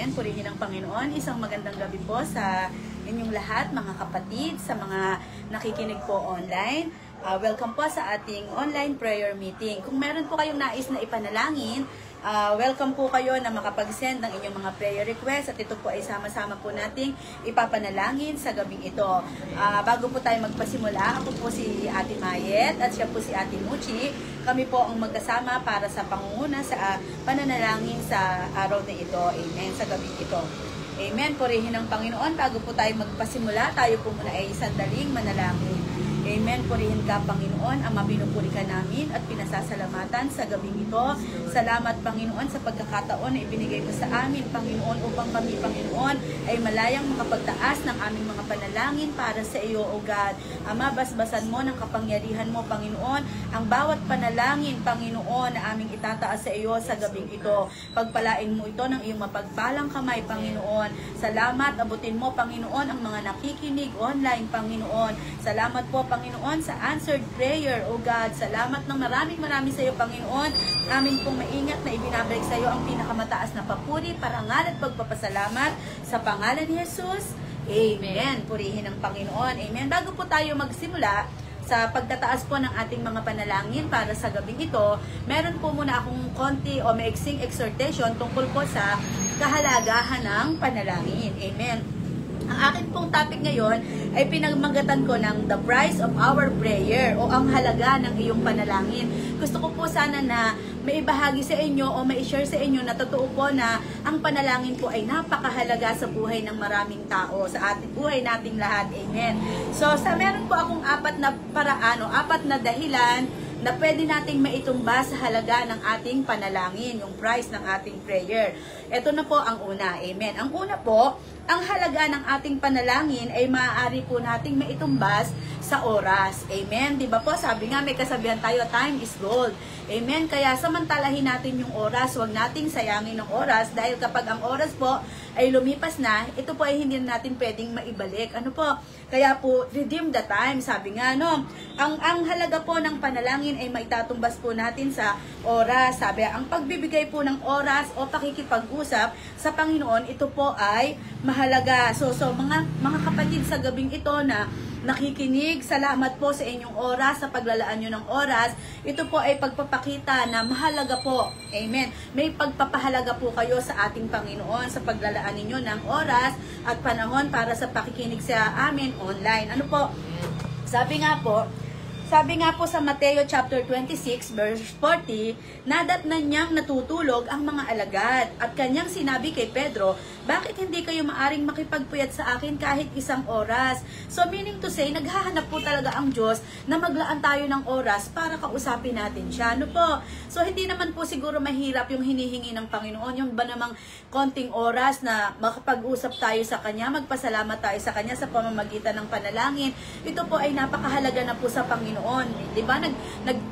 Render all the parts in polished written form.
Amen. Purihin ang Panginoon. Isang magandang gabi po sa inyong lahat, mga kapatid, sa mga nakikinig po online. Welcome po sa ating online prayer meeting. Kung meron po kayong nais na ipanalangin, welcome po kayo na makapag-send ng inyong mga prayer request at ito po ay sama-sama po nating ipapanalangin sa gabing ito. Bago po tayo magpasimula, ako po si Ate Mayet at siya po si Ate Muchi. Kami po ang magkasama para sa pangunguna sa pananalangin sa araw na ito. Amen. Sa gabing ito. Amen. Purihin ang Panginoon. Bago po tayo magpasimula, tayo po muna ay sandaling manalangin. Amen. Purihin ka, Panginoon, ang mapinupuri ka namin at pinasasalamatan sa gabing ito. Salamat, Panginoon, sa pagkakataon na ibinigay mo sa amin, Panginoon, upang kami, Panginoon, ay malayang makapagtaas ng aming mga panalangin para sa iyo, O God. Ama, basbasan mo ng kapangyarihan mo, Panginoon, ang bawat panalangin, Panginoon, na aming itataas sa iyo sa gabing ito. Pagpalain mo ito ng iyong mapagpalang kamay, Panginoon. Salamat, abutin mo, Panginoon, ang mga nakikinig online, Panginoon. Salamat po, Panginoon, sa answered prayer, O God. Salamat ng maraming sa iyo, Panginoon. Amin pong maingat na ibinabalik sa iyo ang pinakamataas na papuri, parangal at pagpapasalamat sa pangalan ni Jesus. Amen. Purihin ang Panginoon. Amen. Bago po tayo magsimula sa pagtataas po ng ating mga panalangin para sa gabing ito, meron po muna akong konti o maiksing exhortation tungkol po sa kahalagahan ng panalangin. Amen. Ang akin pong topic ngayon ay pinagmagatan ko ng the price of our prayer o ang halaga ng iyong panalangin. Gusto ko po sana na maibahagi sa inyo o ma-share sa inyo na totoo po na ang panalangin po ay napakahalaga sa buhay ng maraming tao, sa ating buhay nating lahat. Amen. So, meron po akong apat na paraan o apat na dahilan na pwede nating maitumba sa halaga ng ating panalangin, yung price ng ating prayer. Ito na po ang una. Amen. Ang una po, ang halaga ng ating panalangin ay maaari po nating maitumbas sa oras. Amen. Diba po? Sabi nga, may kasabihan tayo, time is gold. Amen. Kaya samantalahin natin yung oras, huwag nating sayangin ng oras dahil kapag ang oras po ay lumipas na, ito po ay hindi natin pwedeng maibalik. Ano po? Kaya po, redeem the time. Sabi nga, no? Ang halaga po ng panalangin ay maitatumbas po natin sa oras. Sabi, ang pagbibigay po ng oras o pakikipag-usap sa Panginoon, ito po ay mahalaga. So mga kapatid sa gabing ito na nakikinig, salamat po sa inyong oras, sa paglalaan nyo ng oras. Ito po ay pagpapakita na mahalaga po. Amen. May pagpapahalaga po kayo sa ating Panginoon sa paglalaan ninyo ng oras at panahon para sa pakikinig sa amin online. Ano po? Sabi nga po sa Mateo chapter 26 verse 40, nadatnan niyang natutulog ang mga alagad at kanyang sinabi kay Pedro, bakit hindi kayo maaring makipagpuyat sa akin kahit isang oras? So meaning to say, naghahanap po talaga ang Diyos na maglaan tayo ng oras para kausapin natin siya. Ano po? So hindi naman po siguro mahirap yung hinihingi ng Panginoon, yung ba namang konting oras na makapag-usap tayo sa Kanya, magpasalamat tayo sa Kanya sa pamamagitan ng panalangin. Ito po ay napakahalaga na po sa Panginoon. Diba?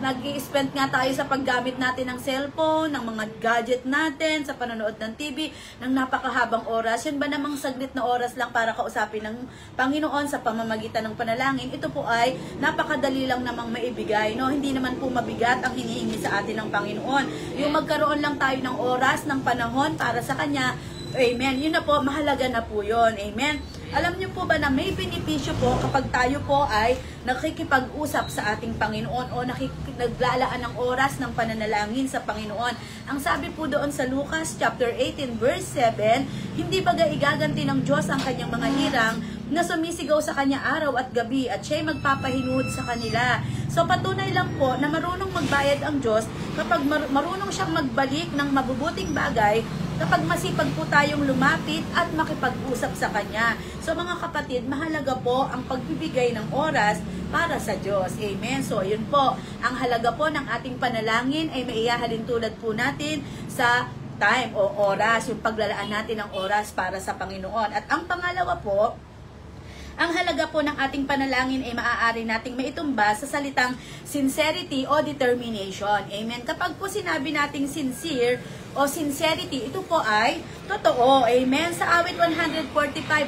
Nag-i-spend nga tayo sa paggamit natin ng cellphone, ng mga gadget natin, sa panonood ng TV, ng napakahabang oras. Yun ba namang saglit na oras lang para kausapin ng Panginoon sa pamamagitan ng panalangin? Ito po ay napakadali lang namang maibigay. No? Hindi naman po mabigat ang hinihingi sa atin ng Panginoon. Yung magkaroon lang tayo ng oras, ng panahon para sa Kanya. Amen. Yun na po, mahalaga na po yun. Amen. Alam niyo po ba na may benepisyo po kapag tayo po ay nakikipag-usap sa ating Panginoon o naglalaan ng oras ng pananalangin sa Panginoon. Ang sabi po doon sa Lucas chapter 18 verse 7, hindi baga igaganti ng Diyos ang kanyang mga hirang na sumisigaw sa kanya araw at gabi at siya'y magpapahinood sa kanila. So patunay lang po na marunong magbayad ang Diyos kapag marunong siyang magbalik ng mabubuting bagay kapag masipag po tayong lumapit at makipag-usap sa Kanya. So mga kapatid, mahalaga po ang pagbibigay ng oras para sa Diyos. Amen. So yun po, ang halaga po ng ating panalangin ay maihahalin tulad po natin sa time o oras, yung paglalaan natin ng oras para sa Panginoon. At ang pangalawa po, ang halaga po ng ating panalangin ay maaari nating maitumba sa salitang sincerity o determination. Amen. Kapag po sinabi nating sincere o sincerity, ito po ay totoo. Amen. Sa awit 145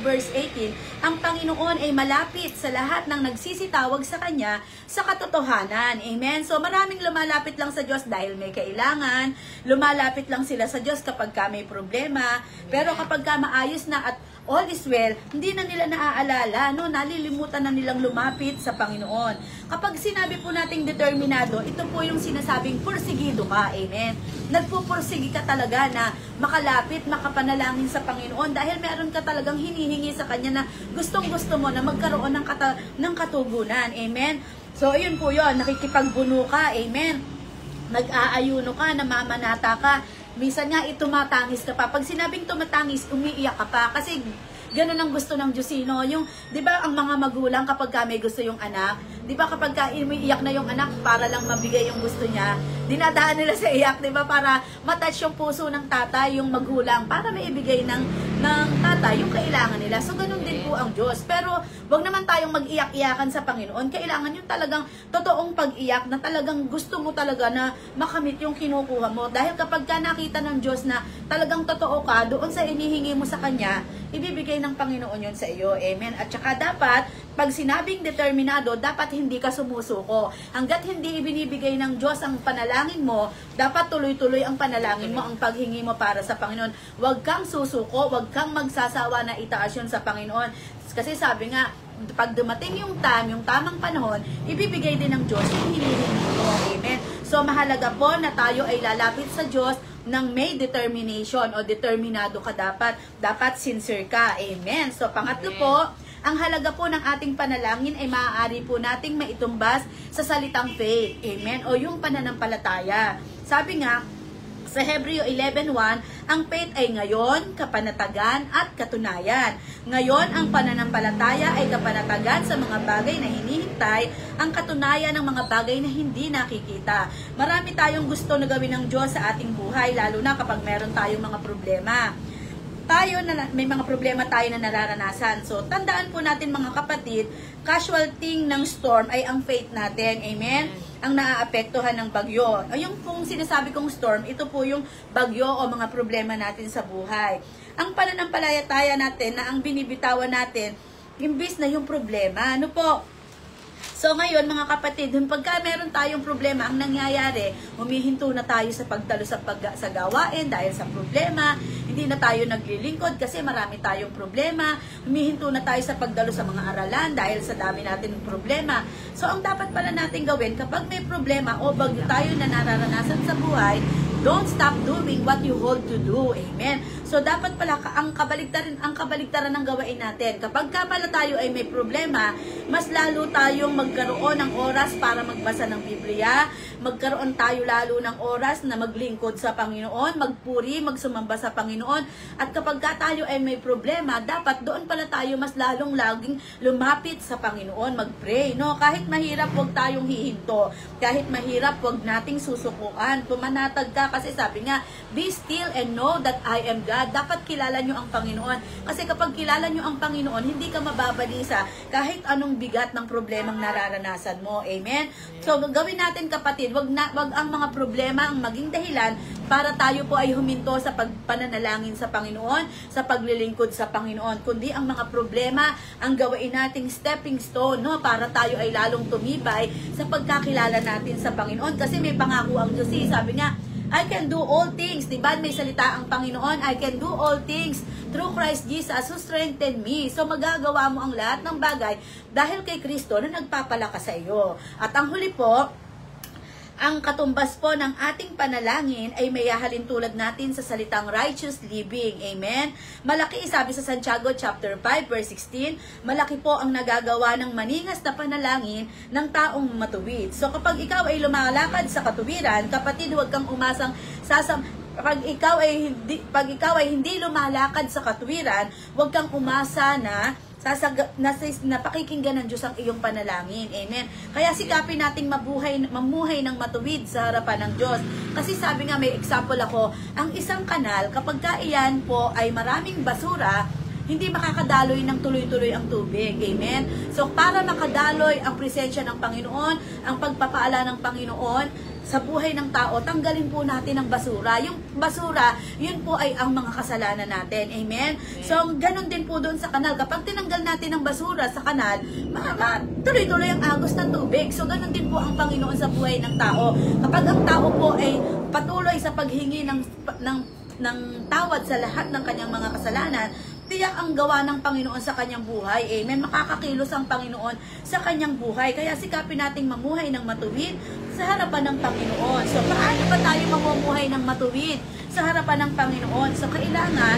verse 18, ang Panginoon ay malapit sa lahat ng nagsisitawag sa Kanya sa katotohanan. Amen. So maraming lumalapit lang sa Diyos dahil may kailangan. Lumalapit lang sila sa Diyos kapag ka may problema. Pero kapag ka maayos na at all is well, hindi na nila naaalala, no? Nalilimutan na nilang lumapit sa Panginoon. Kapag sinabi po nating determinado, ito po yung sinasabing porsigido ka. Amen. Nagpupursigi ka talaga na makalapit, makapanalangin sa Panginoon dahil meron ka talagang hinihingi sa Kanya na gustong-gusto mo na magkaroon ng katugunan. Amen. So, ayun po yun. Nakikipagbuno ka. Amen. Nag-aayuno ka, namamanata ka. Minsan nga, tumatangis ka pa. Pag sinabing tumatangis, umiiyak ka pa. Kasi ganun ang gusto ng Diyosino. Yung, di ba, ang mga magulang kapag may gusto yung anak, di ba kapag umiiyak na yung anak para lang mabigay yung gusto niya, dinadaan nila sa iyak, di ba, para matouch yung puso ng tatay, yung magulang, para may ibigay ng tatay yung kailangan nila. So, ganun din po ang Diyos. Pero, wag naman tayong mag-iyak-iyakan sa Panginoon. Kailangan yung talagang totoong pag-iyak na talagang gusto mo talaga na makamit yung kinukuha mo. Dahil kapag ka nakita ng Diyos na talagang totoo ka, doon sa inihingi mo sa Kanya, ibibigay ng Panginoon yun sa iyo. Amen. At saka dapat, pag sinabing determinado, dapat hindi ka sumusuko. Hanggat hindi ibinibigay ng Diyos ang panalangin mo, dapat tuloy-tuloy ang panalangin mo, ang paghingi mo para sa Panginoon. Huwag kang susuko, huwag kang magsasawa na itaas yun sa Panginoon. Kasi sabi nga, pag dumating yung time, yung tamang panahon, ibibigay din ng Diyos yung hinihingi mo. Amen. So, mahalaga po na tayo ay lalapit sa Diyos ng may determination o determinado ka dapat. Dapat sincere ka. Amen. So, pangatlo po, ang halaga po ng ating panalangin ay maaari po nating maitumbas sa salitang faith. Amen. O yung pananampalataya. Sabi nga, sa Hebreo 11:1, ang faith ay ngayon, kapanatagan at katunayan. Ngayon, ang pananampalataya ay kapanatagan sa mga bagay na hinihintay, ang katunayan ng mga bagay na hindi nakikita. Marami tayong gusto na gawin ng Diyos sa ating buhay, lalo na kapag meron tayong mga problema. May mga problema tayo na nararanasan. So, tandaan po natin mga kapatid, casualty ng storm ay ang faith natin. Amen? Ang naaapektuhan ng bagyo. Yung kung sinasabi kong storm, ito po yung bagyo o mga problema natin sa buhay. Ang pananampalataya natin na ang binibitawan natin, imbis na yung problema. Ano po? So ngayon mga kapatid, pagka meron tayong problema, ang nangyayari, humihinto na tayo sa pagdalo sa gawain dahil sa problema, hindi na tayo naglilingkod kasi marami tayong problema, humihinto na tayo sa pagdalo sa mga aralan dahil sa dami natin ng problema. So ang dapat pala natin gawin kapag may problema o bagyo tayo na nararanasan sa buhay, don't stop doing what you hold to do. Amen. So dapat pala ang kabaligtaran ng gawain natin. Kapag pala tayo ay may problema, mas lalo tayong magkaroon ng oras para magbasa ng Biblia, magkaroon tayo lalo ng oras na maglingkod sa Panginoon, magpuri, magsumamba sa Panginoon. At kapag tayo ay may problema, dapat doon pala tayo mas lalong laging lumapit sa Panginoon, mag-pray. No? Kahit mahirap, huwag tayong hihinto. Kahit mahirap, huwag nating susukuan. Pumanatag ka kasi sabi nga, be still and know that I am God. Dapat kilala nyo ang Panginoon. Kasi kapag kilala nyo ang Panginoon, hindi ka mababalisa kahit anong bigat ng problemang nararanasan mo. Amen? So, gawin natin kapatid, wag ang mga problema ang maging dahilan para tayo po ay huminto sa pagpananalangin sa Panginoon, sa paglilingkod sa Panginoon. Kundi ang mga problema ang gawain nating stepping stone, no? Para tayo ay lalong tumibay sa pagkakilala natin sa Panginoon. Kasi may pangako ang Diyos. Sabi nga, I can do all things. Diba? May salita ang Panginoon, I can do all things through Christ Jesus who strengthened me. So magagawa mo ang lahat ng bagay dahil kay Kristo na nagpapalakas sa iyo. At ang huli po, ang katumbas po ng ating panalangin ay may hahalin tulad natin sa salitang righteous living. Amen? Malaki, sabi sa Santiago chapter 5 verse 16, malaki po ang nagagawa ng maningas na panalangin ng taong matuwid. So kapag ikaw ay lumalakad sa katuwiran, kapatid, huwag kang umasang pag ikaw ay hindi lumalakad sa katuwiran, huwag kang umasa na napakikinggan ng Diyos ang iyong panalangin. Amen. Kaya sikapin nating mamuhay ng matuwid sa harapan ng Diyos. Kasi sabi nga, may example ako, ang isang kanal, kapag iyan po ay maraming basura, hindi makakadaloy ng tuloy-tuloy ang tubig. Amen. So para makadaloy ang presensya ng Panginoon, ang pagpapaala ng Panginoon sa buhay ng tao, tanggalin po natin ang basura. Yung basura, yun po ay ang mga kasalanan natin. Amen? So, ganun din po doon sa kanal. Kapag tinanggal natin ang basura sa kanal, tuloy-tuloy ang agos ng tubig. So, ganun din po ang Panginoon sa buhay ng tao. Kapag ang tao po ay patuloy sa paghingi ng tawad sa lahat ng kanyang mga kasalanan, tiyak ang gawa ng Panginoon sa kanyang buhay. Amen. Makakakilos ang Panginoon sa kanyang buhay. Kaya sikapin nating mamuhay ng matuwid sa harapan ng Panginoon. So, paano ba tayo mamumuhay ng matuwid sa harapan ng Panginoon? So, kailangan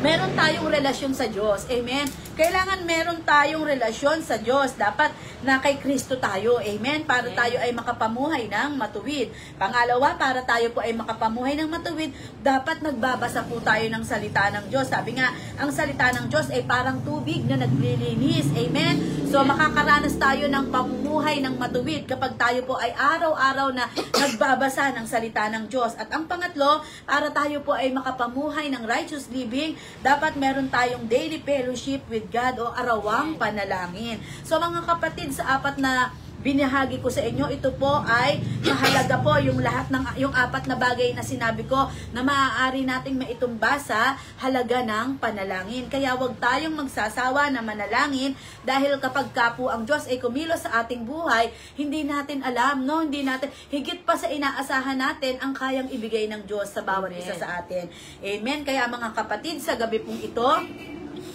meron tayong relasyon sa Diyos. Amen. Kailangan meron tayong relasyon sa Diyos. Dapat na kay Kristo tayo. Amen. Para tayo ay makapamuhay ng matuwid. Pangalawa, para tayo po ay makapamuhay ng matuwid, dapat nagbabasa po tayo ng salita ng Diyos. Sabi nga, ang salita ng Diyos ay parang tubig na naglilinis. Amen. So, makakaranas tayo ng pamumuhay ng matuwid kapag tayo po ay araw-araw na nagbabasa ng salita ng Diyos. At ang pangatlo, para tayo po ay makapamuhay ng righteous living, dapat meron tayong daily fellowship with God o arawang panalangin. So mga kapatid, sa apat na binahagi ko sa inyo, ito po ay mahalaga po yung lahat ng yung apat na bagay na sinabi ko na maaari nating maitumbas sa halaga ng panalangin. Kaya wag tayong magsasawa na manalangin dahil kapag ka po ang Diyos ay kumilos sa ating buhay, hindi natin alam, no? Hindi natin, higit pa sa inaasahan natin ang kayang ibigay ng Diyos sa bawat isa sa atin. Amen. Kaya mga kapatid, sa gabi pong ito,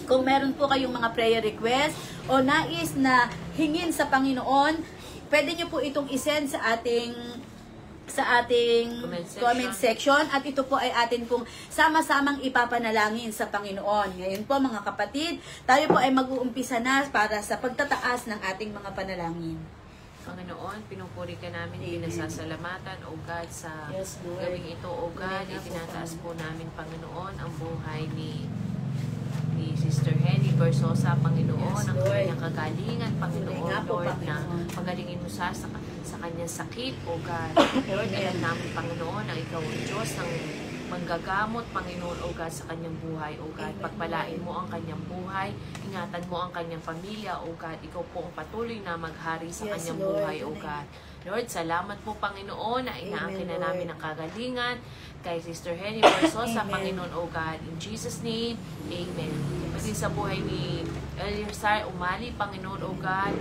kung meron po kayong mga prayer request o nais na hingin sa Panginoon, pwede nyo po itong isend sa ating comment section at ito po ay atin pong sama-samang ipapanalangin sa Panginoon. Ngayon po mga kapatid, tayo po ay mag-uumpisa na para sa pagtataas ng ating mga panalangin. Panginoon, pinupuri ka namin, pinasasalamatan, O God, sa gawing ito, O God, itinataas po namin, Panginoon, ang buhay ni Sister Henny Versosa, Panginoon, ang kanyang kagalingan, Panginoon, Lord, na pagalingin mo sa kanyang sakit, O God. Lord, alam namin, Panginoon, ang ikaw ang Diyos ng manggagamot, Panginoon, O God, sa kanyang buhay, O God. Pagpalain mo ang kanyang buhay, ingatan mo ang kanyang pamilya, O God. Ikaw po ang patuloy na maghari sa kanyang buhay, O God. Lord, salamat po, Panginoon, na inaangkin na namin ang kagalingan kay Sister Henny Versosa, Panginoon, O God. In Jesus' name, Amen. Maging sa buhay ni Eliezer Umali, Panginoon, O God.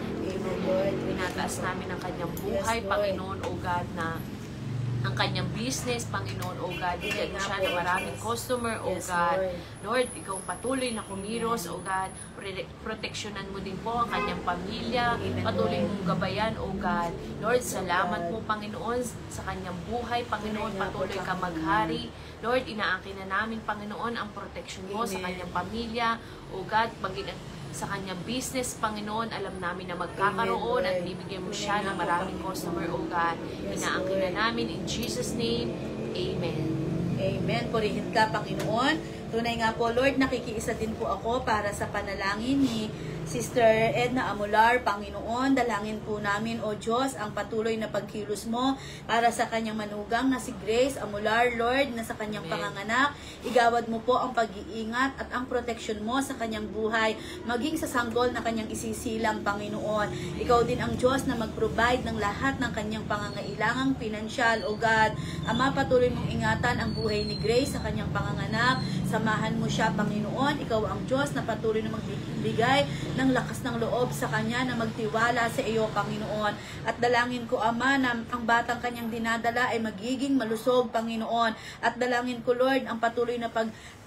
Pinataas namin ang kanyang buhay, Panginoon, O God, na ang kanyang business, Panginoon, O God, bigyan mo siya ng maraming customer, O God. Lord, ikaw patuloy na kumiros, O God, proteksyonan mo din po ang kanyang pamilya, patuloy mong gabayan, O God. Lord, salamat po, Panginoon, sa kanyang buhay, Panginoon, patuloy ka maghari. Lord, inaangkin na namin, Panginoon, ang proteksyon mo sa kanyang pamilya, O God, sa kanyang business, Panginoon, alam namin na magkakaroon at bibigyan mo siya ng maraming customer, O God. Inaangkin na namin in Jesus' name. Amen. Amen. Purihin ka, Panginoon. Tunay nga po, Lord, nakikiisa din po ako para sa panalangin ni Sister Edna Amular, Panginoon. Dalangin po namin, O Diyos, ang patuloy na pagkilos mo para sa kanyang manugang na si Grace Amular, Lord, na sa kanyang panganganak. Igawad mo po ang pag-iingat at ang proteksyon mo sa kanyang buhay, maging sa sanggol na kanyang isisilang, Panginoon. Ikaw din ang Diyos na mag-provide ng lahat ng kanyang pangangailangang pinansyal, O God. Ama, patuloy mong ingatan ang buhay ni Grace sa kanyang panganganak. Samahan mo siya, Panginoon. Ikaw ang Diyos na patuloy na magbigay ng lakas ng loob sa kanya na magtiwala sa iyo, Panginoon. At dalangin ko, Ama, na ang batang kanyang dinadala ay magiging malusog, Panginoon. At dalangin ko, Lord, ang patuloy na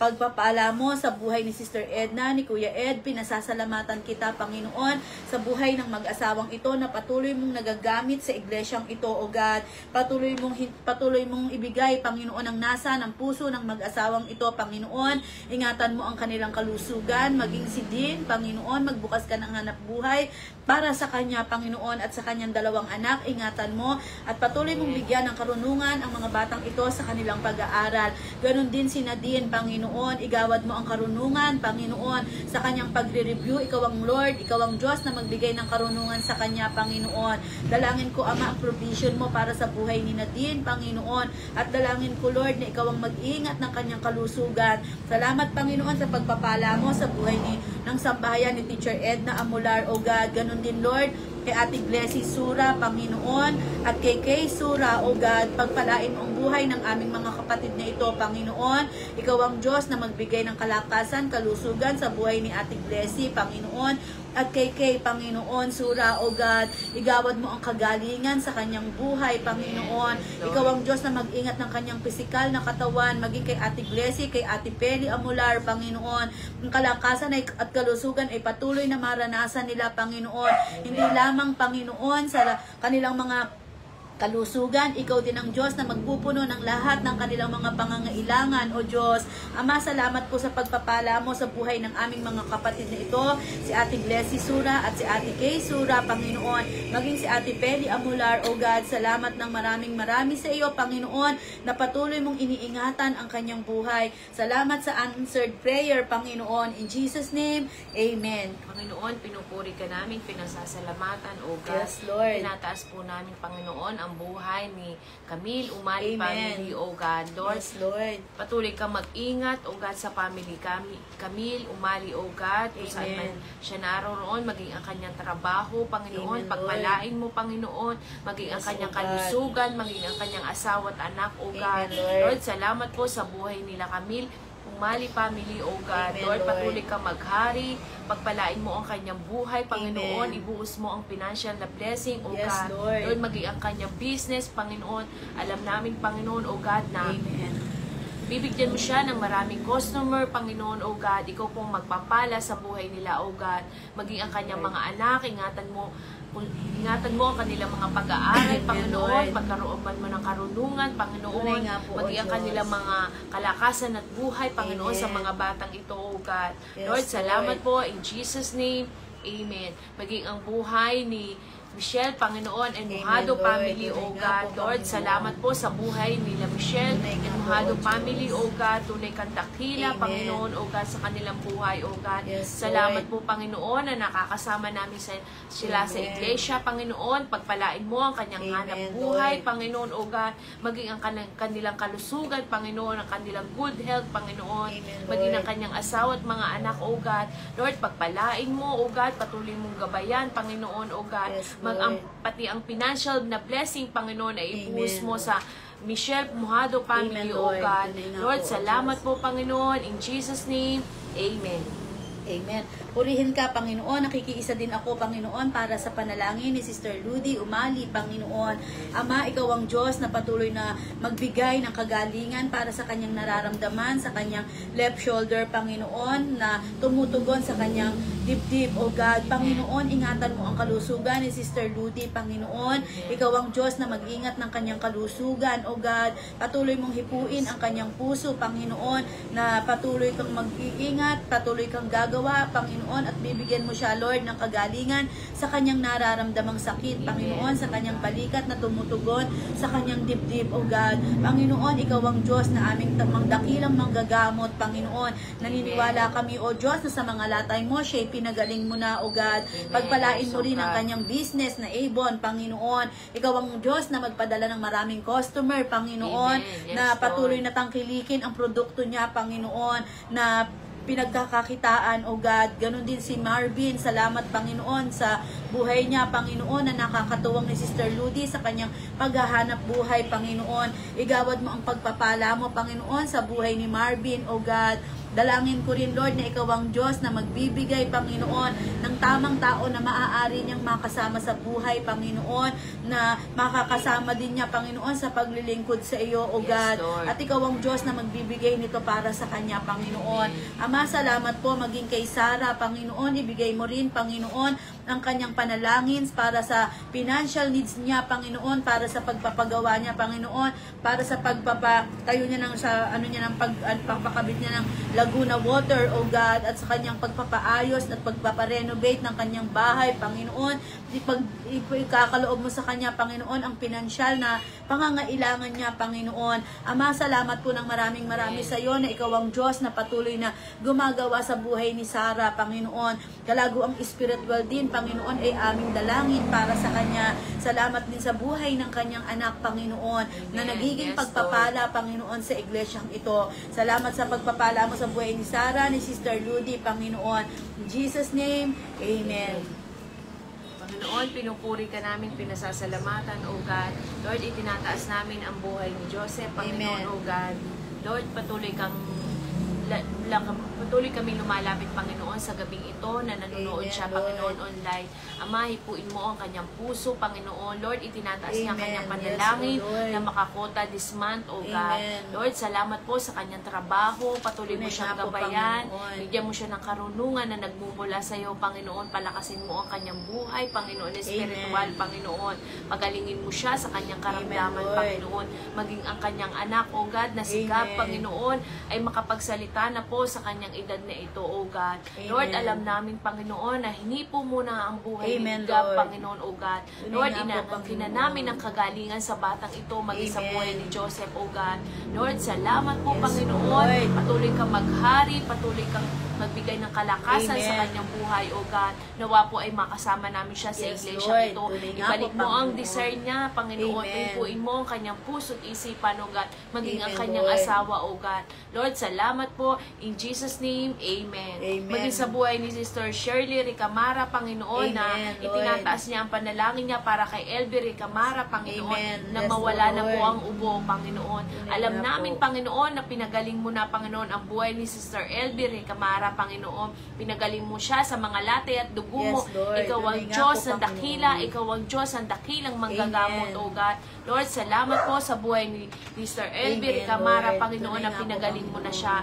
pagpapala mo sa buhay ni Sister Edna, ni Kuya Ed. Pinasasalamatan kita, Panginoon, sa buhay ng mag-asawang ito na patuloy mong nagagamit sa iglesyang ito, O God. Patuloy mong ibigay, Panginoon, ang nasa ng puso ng mag-asawang ito, Panginoon. Ingatan mo ang kanilang kalusugan, maging si Dean, Panginoon, magbukas ka ng hanap buhay para sa kanya, Panginoon, at sa kanyang dalawang anak. Ingatan mo at patuloy mong bigyan ng karunungan ang mga batang ito sa kanilang pag-aaral. Ganon din si Nadine, Panginoon. Igawad mo ang karunungan, Panginoon, sa kanyang pagre-review. Ikaw ang Lord, ikaw ang Diyos na magbigay ng karunungan sa kanya, Panginoon. Dalangin ko, Ama, ang provision mo para sa buhay ni Nadine, Panginoon. At dalangin ko, Lord, na ikaw ang mag-iingat ng kanyang kalusugan. Salamat, Panginoon, sa pagpapala mo sa buhay ng sambahayan ni Teacher Edna Amular, O God. Ganon din, Lord, kay Ate Blessy Sura, Panginoon, at kay Kay Sura, O God, pagpalain mo ang buhay ng aming mga kapatid na ito, Panginoon. Ikaw ang Diyos na magbigay ng kalakasan, kalusugan sa buhay ni Ate Blessy, Panginoon. At kay Panginoon, Sura, O God, igawad mo ang kagalingan sa kanyang buhay, Panginoon. Ikaw ang Diyos na mag-ingat ng kanyang pisikal na katawan, maging kay Ate Blessy, kay Ate Peli Amular, Panginoon. Ang kalakasan at kalusugan ay patuloy na maranasan nila, Panginoon. Hindi lamang, Panginoon, sa kanilang mga kalusugan, ikaw din ang Diyos na magpupuno ng lahat ng kanilang mga pangangailangan, O Diyos. Ama, salamat po sa pagpapala mo sa buhay ng aming mga kapatid na ito, si Ate Blessy Sura at si Ate Kay Sura, Panginoon, maging si Ate Peli Amular, O God. Salamat ng marami sa iyo, Panginoon, na patuloy mong iniingatan ang kanyang buhay. Salamat sa answered prayer, Panginoon. In Jesus' name, Amen. Panginoon, pinupuri ka namin, pinasasalamatan, O God. Yes, Lord. Pinataas po namin, Panginoon, ang buhay ni Camille Umali Amen. family, O God. Lord, Yes, Lord. patuloy kang mag-ingat, O God, sa family Camille Umali, O God, kung saan man siya naroon, maging ang kanyang trabaho, Panginoon, Amen, pagpalain mo, Panginoon, maging ang Yes, kanyang O God. kalusugan, maging ang kanyang asawa at anak, O God. Amen, Lord. Lord, salamat po sa buhay nila Camille Umali family, O God. Amen, Lord, Lord. patuloy kang maghari, pagpalain mo ang kanyang buhay, Panginoon, Amen. ibuhos mo ang financial na blessing, O Yes, God. Lord. maging ang kanyang business, Panginoon. Alam namin, Panginoon, O God, na Amen. bibigyan mo siya ng maraming customer, Panginoon, O God. Ikaw pong magpapala sa buhay nila, O God. Maging ang kanyang mga anak, ingatan mo ang kanilang mga pag-aaral, Amen, Panginoon. Lord. Pagkaroon man mo ng karunungan, Panginoon. Tunay nga po, O Maging ang Diyos. kanilang mga kalakasan at buhay, Panginoon, Amen. sa mga batang ito, O God. Yes, Lord, salamat Lord. po. In Jesus' name, Amen. Maging ang buhay ni Michelle, Panginoon, and Amen, Mojado Lord. family, O Tunay nga God. po, Lord, Panginoon. salamat po sa buhay nila Michelle Tunay nga and po, Mojado O family, Diyos. O God. Tunay kang dakila, Amen. Panginoon, O God, sa kanilang buhay, O God. Yes, Salamat Lord. po, Panginoon, na nakakasama namin sila sa Amen. iglesia, Panginoon. Pagpalain mo ang kanyang Amen, hanap buhay, Lord. Panginoon, O God. Maging ang kanilang kalusugan, Panginoon, ang kanilang good health, Panginoon. Amen, Maging Lord. ang kanyang asawa at mga anak, O God. Lord, pagpalain mo, O God, patuloy mong gabayan, Panginoon, O God. Yes, Lord. Pati ang financial na blessing, Panginoon, ay ibuhos Amen. mo sa Michelle Mojado family, Amen, O Lord. God. Tunay nga Lord, po, O salamat Diyos. po, Panginoon. In Jesus' name, Amen. Amen. Purihin ka, Panginoon. Nakikiisa din ako, Panginoon, para sa panalangin ni Sister Ludy Umali, Panginoon. Ama, ikaw ang Diyos na patuloy na magbigay ng kagalingan para sa kanyang nararamdaman, sa kanyang left shoulder, Panginoon, na tumutugon sa kanyang dibdib, O God. Panginoon, ingatan mo ang kalusugan ni Sister Ludy, Panginoon. Ikaw ang Diyos na mag-ingat ng kanyang kalusugan, O God. Patuloy mong hipuin ang kanyang puso, Panginoon, na patuloy kang mag-iingat, patuloy kang gagawa, Panginoon, at bibigyan mo siya, Lord, ng kagalingan sa kanyang nararamdamang sakit, Panginoon, sa kanyang balikat na tumutugon sa kanyang dibdib, O God. Panginoon, ikaw ang Diyos na aming dakilang manggagamot, Panginoon. Naniniwala kami, O Diyos, na sa mga latay mo, siya'y pinagaling mo na, O God. Pagpalain mo rin ang kanyang business na Avon, Panginoon. Ikaw ang Diyos na magpadala ng maraming customer, Panginoon, Amen. Yes, na patuloy Lord. na tangkilikin ang produkto niya, Panginoon, na pinagkakakitaan, O God. Ganon din si Marvin. Salamat, Panginoon, sa buhay niya, Panginoon, na nakakatuwang ni Sister Ludy sa kanyang paghahanap buhay, Panginoon. Igawad mo ang pagpapala mo, Panginoon, sa buhay ni Marvin, O God. Dalangin ko rin, Lord, na ikaw ang Diyos na magbibigay, Panginoon, ng tamang tao na maaari niyang makasama sa buhay, Panginoon, na makakasama din niya, Panginoon, sa paglilingkod sa iyo, O Yes, God. Lord. At ikaw ang Diyos na magbibigay nito para sa kanya, Panginoon. Ama, salamat po maging kay Sarah, Panginoon. Ibigay mo rin, Panginoon, ang kanyang panalangin para sa financial needs niya, Panginoon, para sa pagpapagawa niya, Panginoon, para sa pagpapatayo niya ng pagpapakabit niya ng Laguna Water, O God, at sa kanyang pagpapaayos at pagpaparenovate ng kanyang bahay, Panginoon. Ikakaloob mo sa kanya, Panginoon, ang pinansyal na pangangailangan niya, Panginoon. Ama, salamat po ng maraming sa iyo na ikaw ang Diyos na patuloy na gumagawa sa buhay ni Sarah, Panginoon. Kalago ang spiritual din, Panginoon, ay aming dalangin para sa kanya. Salamat din sa buhay ng kanyang anak, Panginoon, na Amen. nagiging Yes, pagpapala, Panginoon, sa iglesyang ito. Salamat sa pagpapala mo sa buhay ni Sarah, ni Sister Ludy, Panginoon. In Jesus' name, Amen. Panginoon, pinupuri ka namin, pinasasalamatan, O God. Lord, itinataas namin ang buhay ni Joseph, Panginoon, Amen. O God. Lord, patuloy kami lumalapit, Panginoon, sa gabing ito na nanonood Amen, siya, Lord. Panginoon, online. Ama, hipuin mo ang kanyang puso, Panginoon. Lord, itinataas niya ang Amen. kanyang Yes, panalangin O Lord. na makakota this month, O God. Amen. Lord, salamat po sa kanyang trabaho. Patuloy mo Tunay siyang nga po, gabayan. Panginoon. Bigyan mo siya ng karunungan na nagmumula sa iyo, Panginoon. Palakasin mo ang kanyang buhay, Panginoon, espiritual, Amen. Panginoon. Pagalingin mo siya sa kanyang karamdaman, Lord. Panginoon. Maging ang kanyang anak, O God, na sigap, Amen. Panginoon, ay makapagsalita na po sa kanyang edad na ito, O God. Amen. Lord, alam namin, Panginoon, na hinipo mo na ang buhay Amen, ni Gab, Lord. Panginoon, O God. Tunay Lord, nga po, inangkin na Panginoon. namin ang kagalingan sa batang ito, maging sa Amen. buhay ni Joseph, O God. Lord, salamat po, Yes, Panginoon. Lord. Patuloy kang maghari, patuloy kang magbigay ng kalakasan sa Amen. kanyang buhay, O God. Nawa po ay makasama namin siya sa Yes, iglesia Lord. ito. Tunay nga Ibalik po, mo ang Panginoon. desire niya, Panginoon. Amen. Ipuin mo ang kanyang puso't isipan, O God. Maging ang Amen, kanyang Lord. asawa, O God. Lord, salamat po. In Jesus' name, Amen. Amen. Maging sa buhay ni Sister Shirley Ricamara, Panginoon, na Amen, Lord. itinataas niya ang panalangin niya para kay Elby Ricamara, Panginoon, Amen. na Yes, mawala na po Lord. ang ubo, Panginoon. Tunay Alam nga namin, po. Panginoon, na pinagaling mo na, Panginoon, ang buhay ni Sister Elby Ricamara, Panginoon. Pinagaling mo siya sa mga latay at dugo mo. Yes, Lord. Ikaw ang Tunay nga Diyos po, ng dakila. Panginoon. Ikaw ang Diyos ang dakilang manggagamot, Amen. O God. Lord, salamat po sa buhay ni Sister Elby Amen, Ricamara, Lord. Panginoon, Tunay na nga po, pinagaling mo na Panginoon. siya.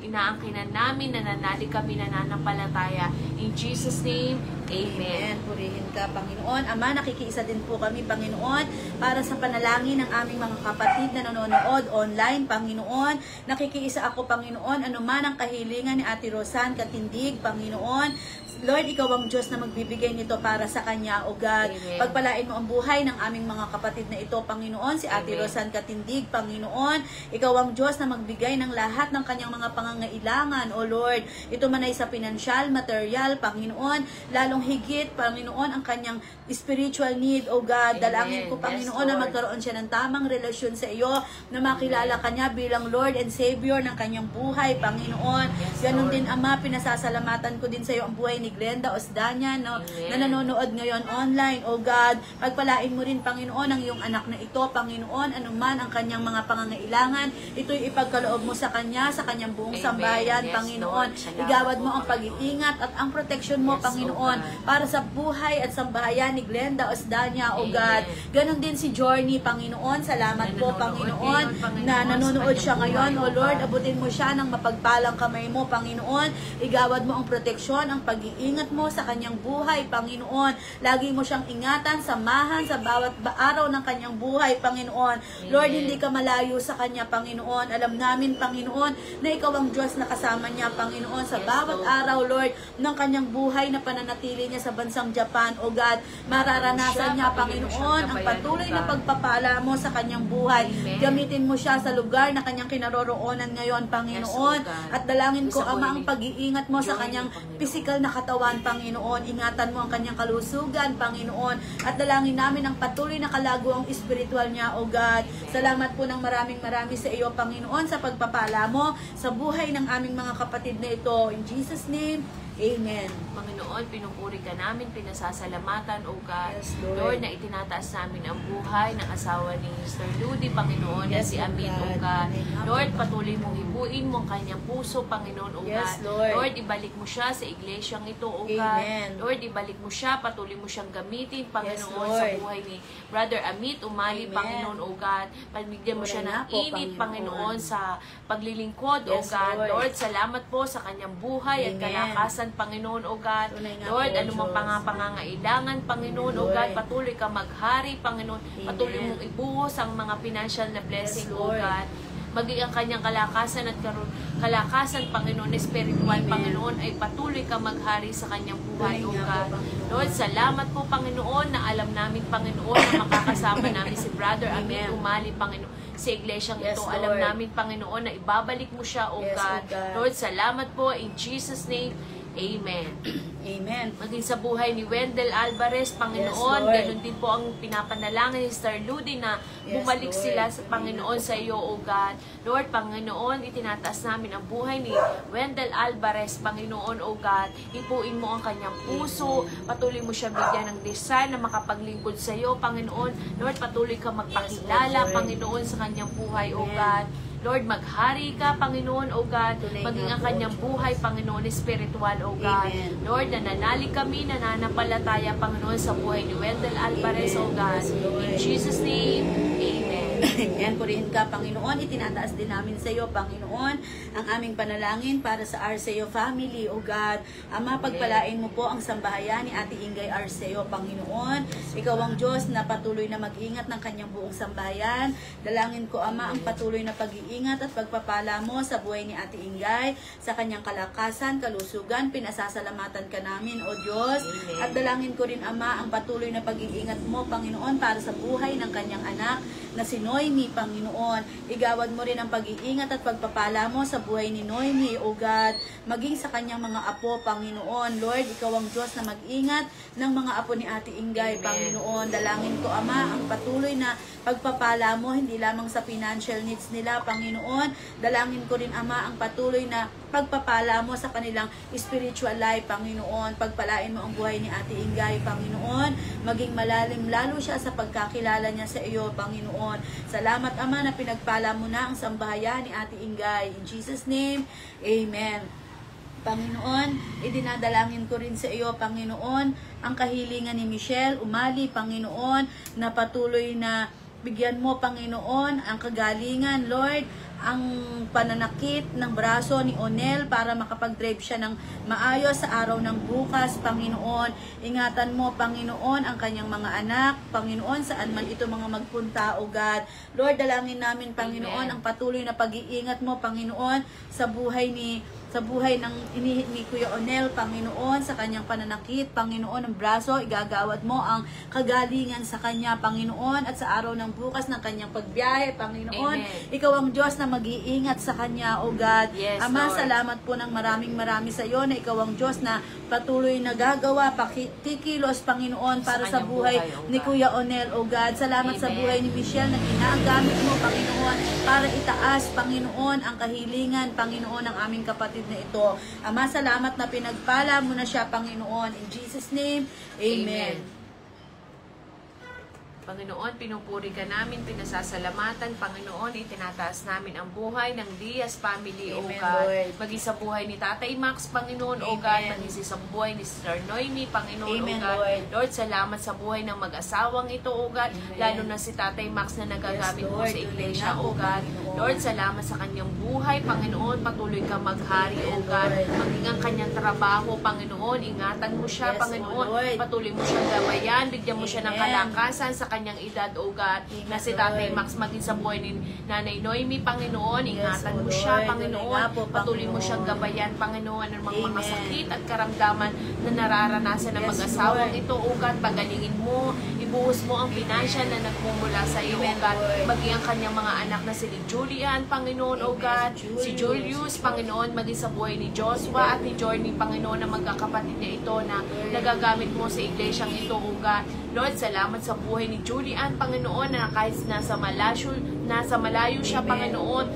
Inaangkinan namin, nananalig kami, nananampalataya. In Jesus' name, Amen. Amen. Purihin ka, Panginoon. Ama, nakikiisa din po kami, Panginoon, para sa panalangin ng aming mga kapatid na nanonood online, Panginoon. Nakikiisa ako, Panginoon, anuman ang kahilingan ni Ate Rosan Katindig, Panginoon. Lord, ikaw ang Diyos na magbibigay nito para sa kanya, O God. Amen. Pagpalain mo ang buhay ng aming mga kapatid na ito, Panginoon. Si Ate Amen. Rosan Katindig, Panginoon. Ikaw ang Diyos na magbigay ng lahat ng kanyang mga pangangailangan, O Lord. Ito man ay sa pinansyal, material, Panginoon. Lalong higit, Panginoon, ang kanyang spiritual need, O God. Amen. Dalangin ko, Yes, Panginoon, na Lord. magkaroon siya ng tamang relasyon sa iyo, na makilala kanya bilang Lord and Savior ng kanyang buhay, Panginoon. Yes, Ganon Lord. din, Ama, pinasasalamatan ko din sa iyo ang buhay ni Glenda Osdanya, no, Amen. na nanonood ngayon online, O God. Pagpalain mo rin, Panginoon, ang iyong anak na ito, Panginoon, anuman ang kanyang mga pangangailangan, ito'y ipagkaloob mo sa kanya, sa kanyang buong Amen. sambayan, Yes, Panginoon. Lord. Salamat Igawad po, mo ang pag-iingat at ang proteksyon mo, Yes, Panginoon, O God. para sa buhay at sambahayan ni Glenda Osdanya, O Amen. God. Ganon din si Journey, Panginoon. Salamat po, Nanonood Panginoon, ngayon, Panginoon, na nanonood sa siya ngayon, kanyang O buhay, Lord. O God. Abutin mo siya ng mapagpalang kamay mo, Panginoon. Igawad mo ang proteksyon, ang pag-iingat mo sa kanyang buhay, Panginoon. Lagi mo siyang ingatan, samahan sa bawat araw ng kanyang buhay, Panginoon. Lord, hindi ka malayo sa kanya, Panginoon. Alam namin, Panginoon, na ikaw ang Diyos na kasama niya, Panginoon, sa Yes, bawat Lord. araw, Lord, ng kanyang buhay na pananatili niya sa bansang Japan, O God. Mararanasan niya, Panginoon, ang patuloy na pagpapala mo sa kanyang buhay. Amen. Gamitin mo siya sa lugar na kanyang kinaroroonan ngayon, Panginoon. Yes, O God. At dalangin ko, Sa buhay Ama, ang ni pag-iingat mo sa Joy, kanyang Panginoon. physical na katawan, Panginoon. Ingatan mo ang kanyang kalusugan, Panginoon. At dalangin namin ang patuloy na kalago ang espiritual niya, O God. Salamat po ng maraming sa iyo, Panginoon, sa pagpapala mo sa buhay ng aming mga kapatid na ito. In Jesus' name, Amen. Panginoon, pinupuri ka namin, pinasasalamatan, O God. Yes, Lord. Lord, na itinataas namin ang buhay ng asawa ni Mr. Ludi, Panginoon, na Yes, si Amin, O God. God. Amen. Lord, patuloy mong hibuin mo ang kanyang puso, Panginoon, O Yes, God. Lord. Lord, ibalik mo siya sa iglesyang ito, O God. Amen. Lord, ibalik mo siya, patuloy mo siyang gamitin, Panginoon, Yes, sa Lord. buhay ni Brother Amit, Umali, Amen. Panginoon, O God. Pagbigyan mo Tunay siya ng nga po, init, Panginoon. Panginoon, sa paglilingkod, O Yes, God. Lord. Lord, salamat po sa kanyang buhay at Amen. kalakasan, Panginoon, O God. Tunay nga Lord, po, anumang Diyos. pangangailangan, Panginoon, O Lord. God, patuloy ka maghari, Panginoon. Amen. Patuloy mong ibuhos ang mga financial na blessing, Yes, O Lord. God. Maging ang kanyang kalakasan at kalakasan, Panginoon, spiritual, Amen. Panginoon, ay patuloy ka maghari sa kanyang buhay, Tunay O nga po, God. Panginoon. Lord, salamat po, Panginoon, na alam namin, Panginoon, na makakasama namin si Brother Amit Amen. Umali, Panginoon, sa iglesyang Yes, ito. Alam Lord. namin, Panginoon, na ibabalik mo siya, O Yes, O God. God. Lord, salamat po, in Jesus' name, Amen. Amen. Maging sa buhay ni Wendell Alvarez, Panginoon, Yes, Lord. ganun din po ang pinapanalangin ni Sister Ludy na Yes, bumalik Lord. sila sa Panginoon sa iyo, O God. Lord, Panginoon, itinataas namin ang buhay ni Wendell Alvarez, Panginoon, O God. Ipuin mo ang kanyang puso, patuloy mo siya bigyan ng desire na makapaglingkod sa iyo, Panginoon. Lord, patuloy ka magpakilala, Lord. Panginoon, sa kanyang buhay, O God. Lord, maghari ka, Panginoon, O God, Tunay maging nga ang po. kanyang buhay, Panginoon, espiritual, O God. Amen. Lord, nananalig kami, nananampalataya, Panginoon, sa buhay ni Wendell Alvarez, O God. Yes, Lord. In Jesus' name, Amen. Amen. Purihin ka, Panginoon. Itinataas din namin sa iyo, Panginoon, ang aming panalangin para sa Arceo family, O God. Ama, pagpalain mo po ang sambahayan ni Ate Ingay Arceo, Panginoon. Ikaw ang Diyos na patuloy na mag-ingat ng kanyang buong sambahayan. Dalangin ko, Ama, ang patuloy na pag-iingat at pagpapala mo sa buhay ni Ate Ingay, sa kanyang kalakasan, kalusugan. Pinasasalamatan ka namin, O Diyos. Amen. At dalangin ko rin, Ama, ang patuloy na pag-iingat mo, Panginoon, para sa buhay ng kanyang anak na si Noemi, Panginoon. Igawad mo rin ang pag-iingat at pagpapala mo sa buhay ni Noemi, O God, maging sa kanyang mga apo, Panginoon. Lord, ikaw ang Diyos na mag-ingat ng mga apo ni Ate Ingay, Amen. Panginoon. Dalangin ko, Ama, ang patuloy na pagpapala mo, hindi lamang sa financial needs nila, Panginoon. Dalangin ko rin, Ama, ang patuloy na pagpapala mo sa kanilang spiritual life, Panginoon. Pagpalain mo ang buhay ni Ate Ingay, Panginoon. Maging malalim lalo siya sa pagkakilala niya sa iyo, Panginoon. Salamat, Ama, na pinagpala mo na ang sambahayan ni Ate Ingay. In Jesus' name, Amen. Panginoon, idinadalangin ko rin sa iyo, Panginoon, ang kahilingan ni Michelle Umali, Panginoon, na patuloy na bigyan mo, Panginoon, ang kagalingan, Lord, ang pananakit ng braso ni Onel para makapag-drive siya ng maayos sa araw ng bukas, Panginoon. Ingatan mo, Panginoon, ang kanyang mga anak, Panginoon, saan man ito mga magpunta, O God. Lord, dalangin namin, Panginoon, Amen. ang patuloy na pag-iingat mo, Panginoon, sa buhay ng ni Kuya Onel, Panginoon, sa kanyang pananakit, Panginoon, ng braso, igagawad mo ang kagalingan sa kanya, Panginoon, at sa araw ng bukas ng kanyang pagbiyahe, Panginoon. Amen. Ikaw ang Diyos na mag-iingat sa kanya, O God. Yes, Ama, Lord. salamat po ng maraming sa iyo na ikaw ang Diyos na patuloy na gagawa, pakikilos, Panginoon, para sa kanyang buhay buhay, O ni God. Kuya Onel, O God. Salamat sa Amen. buhay ni Michelle na ginagamit mo, Panginoon, para itaas, Panginoon, ang kahilingan, Panginoon, ng aming kapatid na ito. Ama, salamat na pinagpala mo na siya, Panginoon. In Jesus' name, Amen. Panginoon, pinupuri ka namin, pinasasalamatan. Panginoon, itinataas namin ang buhay ng Diaz family, O Amen, God. Lord. Maging sa buhay ni Tatay Max, Panginoon, O God. Amen. Maging sa buhay ni Sister Noemi, Panginoon, Amen, O God. Lord. Lord, salamat sa buhay ng mag-asawang ito, O God. Amen. Lalo na si Tatay Max na nagagamit Yes, mo Lord. sa iglesia, Tunay na O po, God. Panginoon. Lord, salamat sa kanyang buhay, Panginoon. Patuloy ka maghari, O God. Lord. Maging ang kanyang trabaho, Panginoon. Ingatan mo siya, Yes, Panginoon. O Lord. Patuloy mo siyang gabayan. Bigyan mo siya ng Amen. kalakasan sa kanyang edad, O God, Amen, na si Tatay Lord. Max maging sa buhay ni Nanay Noemi, Panginoon. Ingatan Yes, O mo siya, Lord. Panginoon. Tunay nga po, Patuloy mo Panginoon. siyang gabayan, Panginoon, ng mga Amen. sakit at karamdaman na nararanasan ng Yes, mag-asawang Lord. ito, O God. Pagalingin mo, ibuhos mo ang financial na nagmumula sa iyo, O Amen, God. Lord. Maging ang kanyang mga anak na si Julian, Panginoon, O Amen. God. Si Si Julius, Panginoon, maging sa buhay ni Joshua at ni Journey, Panginoon, na magkakapatid niya ito na nagagamit mo sa iglesyang ito, O God. Lord, salamat sa buhay ni Julian, Panginoon, na kahit nasa malayo siya, Amen. Panginoon,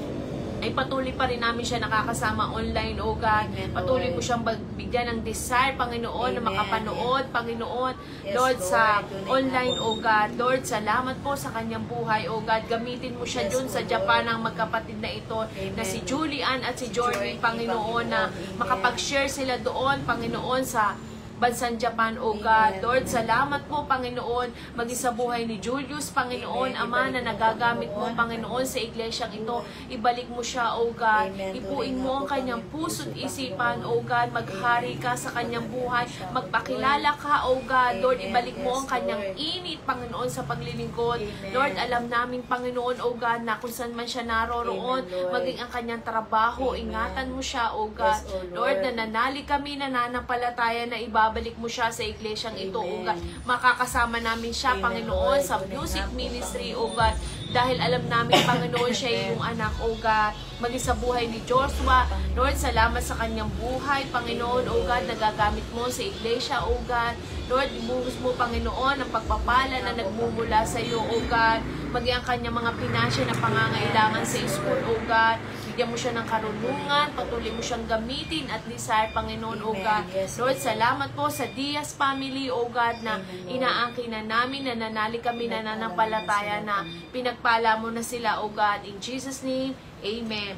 ay patuloy pa rin namin siya nakakasama online, O God. Amen, Patuloy Lord. mo siyang bigyan ng desire, Panginoon, na Amen. makapanood, Panginoon. Yes, Lord, sa Lord. Tunay online, na po. O God. Lord, salamat po sa kanyang buhay, O God. Gamitin mo siya Yes, dun sa Lord. Japan, ang magkapatid na ito, na si Amen. Julian at si Journey, Journey, Panginoon, na Panginoon. Amen. makapag-share sila doon, Panginoon, sa bansang Japan, O God. Amen. Lord, salamat po, Panginoon, maging sa buhay ni Julius, Panginoon, Amen. Ama, na Ibalik mo, nagagamit mo, Panginoon. Panginoon, sa iglesyang ito. Ibalik mo siya, O God. Amen. Ipuin Tunay mo nga ang po, kanyang Panginoon. puso't Puso, isipan, Panginoon. O God. Maghari ka sa kanyang buhay. Magpakilala ka, O God. Lord, Amen. ibalik mo Yes, ang kanyang Lord. init, Panginoon, sa paglilingkod. Amen. Lord, alam namin, Panginoon, O God, na kung saan man siya naroroon, Amen, Lord. maging ang kanyang trabaho, Amen. ingatan mo siya, O God. Yes, O Lord, Lord. nananalig kami, nananampalataya na ibabalik mo siya sa iglesyang ito, O Amen. God. Makakasama namin siya, Amen, Panginoon, Lord. sa Tunay music nga po, ministry, Panginoon. O God. dahil alam namin, Panginoon, siya yung anak, O God. Maging sa buhay ni Joshua, Lord, salamat sa kanyang buhay, Panginoon, O God, nagagamit mo sa iglesia, O God. Lord, ibuhos mo, Panginoon, ang pagpapala na nagmumula sa iyo, O God. Maging ang kanyang mga pinansya na pangangailangan sa school, O God. Bigyan mo siya ng karunungan, patuloy mo siyang gamitin at desire, Panginoon, O God. Lord, salamat po sa Diaz family, O God, na inaangkin na namin, nananalig kami, nananampalataya na pinagpala mo na sila, O God. In Jesus' name, Amen.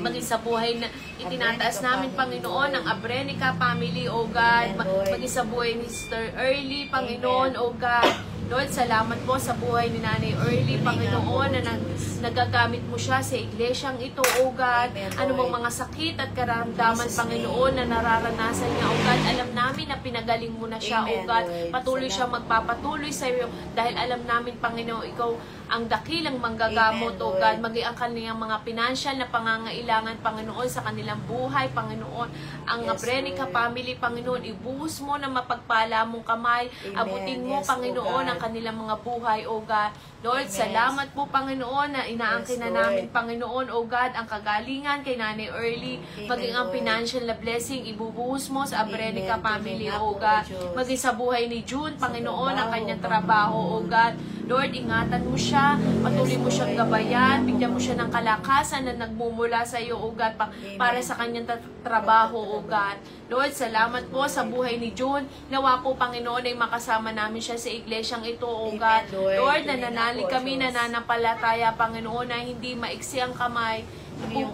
Maging sa buhay na itinataas namin, Panginoon, ang Abrenica family, O God. Maging sa buhay ni Sister Early, Panginoon, O God. Lord, salamat po sa buhay ni Nanay Early, Panginoon, na nagagamit mo siya sa iglesyang ito, O God. Ano bang mga sakit at karamdaman, Panginoon, na nararanasan niya, O God. Alam namin na pinagaling mo na siya, O God. Patuloy siya magpapatuloy sa iyo dahil alam namin, Panginoon, ikaw ang dakilang manggagamot, O God. Maging ang kanilang mga pinansyal na pangangailangan, Panginoon, sa kanilang buhay, Panginoon. Ang Abrenica family, Panginoon, ibuhos mo na mapagpala mong kamay. Abutin mo, Panginoon, ang kanilang mga buhay, O God. Lord, salamat po, Panginoon, na inaangkin na namin, Panginoon, O God, ang kagalingan kay Nanay Early. Maging ang financial na blessing, ibubuhos mo sa Abrenica family, O God. Maging sa buhay ni June, Panginoon, ang kanyang trabaho, O God. Lord, ingatan mo siya, patuloy mo siyang gabayan, bigyan mo siya ng kalakasan na nagmumula sa iyo, O God, para sa kanyang trabaho, O God. Lord, salamat po sa buhay ni June. Nawa po, Panginoon, ay makasama namin siya sa iglesyang ito, O God. Lord, nananalig kami, nananampalataya, Panginoon, na hindi maiksi ang kamay, hindi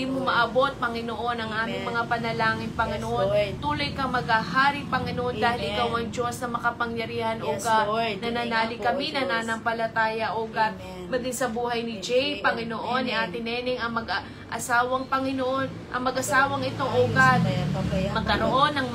mo maabot, Panginoon, ang aming mga panalangin, Panginoon. Tuloy kang maghahari, Panginoon, dahil ikaw ang Diyos na makapangyarihan, O God. Nananalig kami, nananampalataya, O God. Maging sa buhay ni Jay, Panginoon, ni Ate Neneng, ang mag-asawang Panginoon, ang mag-asawang ito, O God, magkaroon ng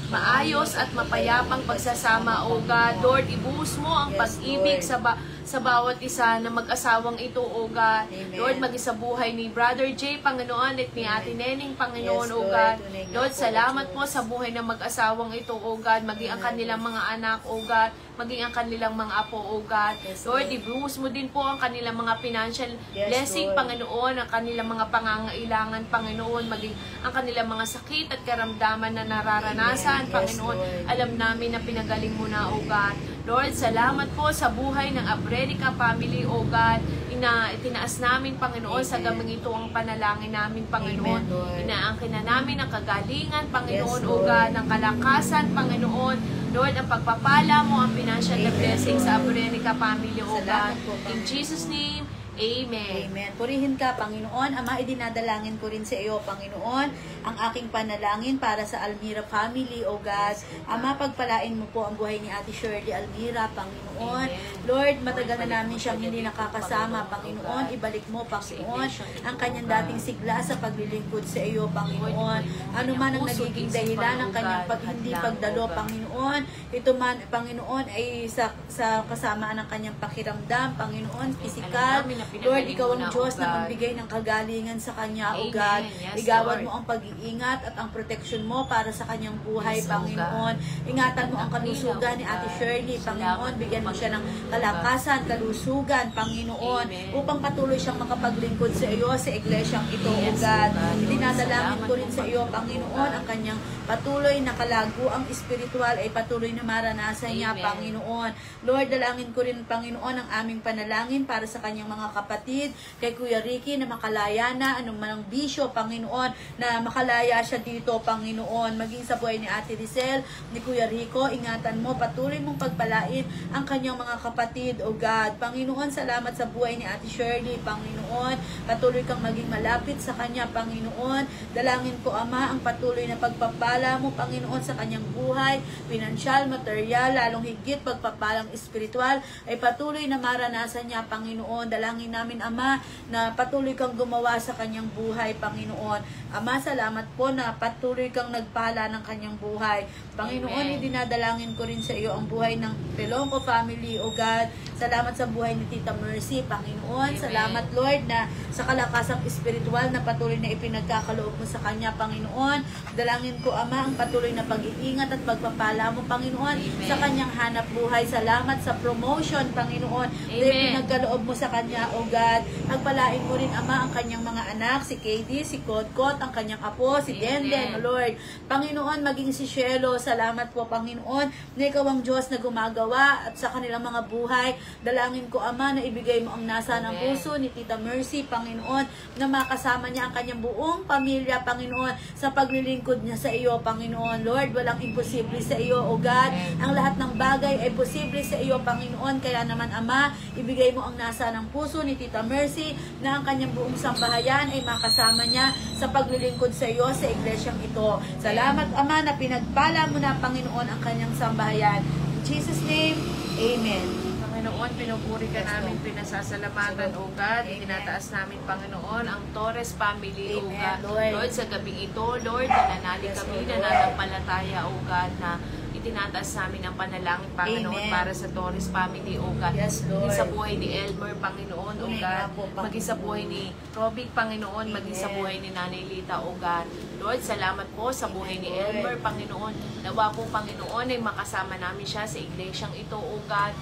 maayos at mapayapang pagsasama, O God. Lord, ibuhos mo ang pag-ibig sa bawat isa na mag-asawang ito, O God. Lord, maging sa buhay ni Brother Jay, Panginoon, at ni Ate Neneng, Panginoon, O God. Lord, salamat po sa buhay ng mag-asawang ito, O God. Maging ang kanilang mga anak, O God. Maging ang kanilang mga apo, O God. Lord, ibuhos mo din po ang kanilang mga financial blessing, Panginoon, ang kanilang mga pangangailangan, Panginoon. Maging ang kanilang mga sakit at karamdaman na nararanasan, Panginoon. Alam namin na pinagaling mo na, O God. Lord, salamat po sa buhay ng Abrenica family, O God. Itinaas namin, Panginoon, sa gaming ito ang panalangin namin, Panginoon. Inaangkin na namin ang kagalingan, Panginoon, O God, ng kalakasan, Panginoon. Lord, ang pagpapala mo, ang financial na blessing sa Abrenica family, O God. In Jesus' name, Amen. Amen. Purihin ka, Panginoon. Ama, idinadalangin ko rin sa iyo, Panginoon, ang aking panalangin para sa Almira family, O God. Ama, pagpalain mo po ang buhay ni Ate Shirley Almira, Panginoon. Lord, matagal na namin siyang hindi nakakasama, Panginoon. Ibalik mo, Panginoon, ang kanyang dating sigla sa paglilingkod sa iyo, Panginoon. Ano man ang nagiging dahilan ng kanyang hindi pagdalo, Panginoon. Ito man, Panginoon, ay sa kasamaan ng kanyang pakiramdam, Panginoon, pisikal. Lord, ikaw ang Diyos na magbigay ng kagalingan sa kanya, O God. Igawad mo ang pag-iingat at ang proteksyon mo para sa kanyang buhay, Panginoon. Ingatan mo ang kalusugan ni Ate Shirley, Panginoon. Bigyan mo siya ng kalakasan, kalusugan, Panginoon, upang patuloy siyang makapaglingkod sa iyo sa iglesyang ito, O God. Dinadalangin ko rin sa iyo, Panginoon, ang kanyang patuloy na kalaguang espiritual ay patuloy na maranasan niya, Panginoon. Lord, dalangin ko rin, Panginoon, ang aming panalangin para sa kanyang mga kapatid, kay Kuya Ricky, na makalaya na anong manang bisyo, Panginoon, na makalaya siya dito, Panginoon. Maging sa buhay ni Ate Rizel, ni Kuya Rico, ingatan mo, patuloy mong pagpalain ang kanyang mga kapatid, O God. Panginoon, salamat sa buhay ni Ate Shirley, Panginoon. Patuloy kang maging malapit sa kanya, Panginoon. Dalangin ko, Ama, ang patuloy na pagpapala mo, Panginoon, sa kanyang buhay, pinansyal, material, lalong higit pagpapalang espiritual, ay patuloy na maranasan niya, Panginoon. Dalangin dalangin namin, Ama, na patuloy kang gumawa sa kanyang buhay, Panginoon. Ama, salamat po na patuloy kang nagpala ng kanyang buhay. Panginoon, idinadalangin ko rin sa iyo ang buhay ng Pelonco family, O God. Salamat sa buhay ni Tita Mercy, Panginoon. Salamat, Lord, na sa kalakasang espiritual na patuloy na ipinagkakaloob mo sa kanya, Panginoon. Dalangin ko, Ama, ang patuloy na pag-iingat at pagpapala mo, Panginoon, sa kanyang hanap buhay. Salamat sa promotion, Panginoon, na ipinagkaloob mo sa kanya, O God. Pagpalain mo rin, Ama, ang kanyang mga anak, si KD, si Kodkot, ang kanyang apo, si Denden, O Lord. Panginoon, maging si Shelo, salamat po, Panginoon, na ikaw ang Diyos na gumagawa at sa kanilang mga buhay. Dalangin ko, Ama, na ibigay mo ang nasa ng puso ni Tita Mercy, Panginoon, na makasama niya ang kanyang buong pamilya, Panginoon, sa paglilingkod niya sa iyo, Panginoon. Lord, walang imposible sa iyo, O God. Ang lahat ng bagay ay posible sa iyo, Panginoon. Kaya naman, Ama, ibigay mo ang nasa ng puso ni Tita Mercy na ang kanyang buong sambahayan ay makasama niya sa paglilingkod sa iyo sa iglesyang ito. Salamat, Ama, na pinagpala mo na, Panginoon, ang kanyang sambahayan. In Jesus' name, Amen. Panginoon, pinupuri ka namin, pinasasalamatan, O God. Itinataas namin, Panginoon, ang Torres family, O God. Lord, sa gabing ito, Lord, nananalig kami, nananampalataya, O God, na itinataas namin ang panalangin, Panginoon, para sa Torres family, O God. Maging sa buhay ni Elmer, Panginoon, O God. Maging sa buhay ni Robic, Panginoon. Maging sa buhay ni Nanay Lita, O God. Lord, salamat po sa buhay ni Elmer, Panginoon. Nawa po, Panginoon, ay makasama namin siya sa iglesyang ito, O God.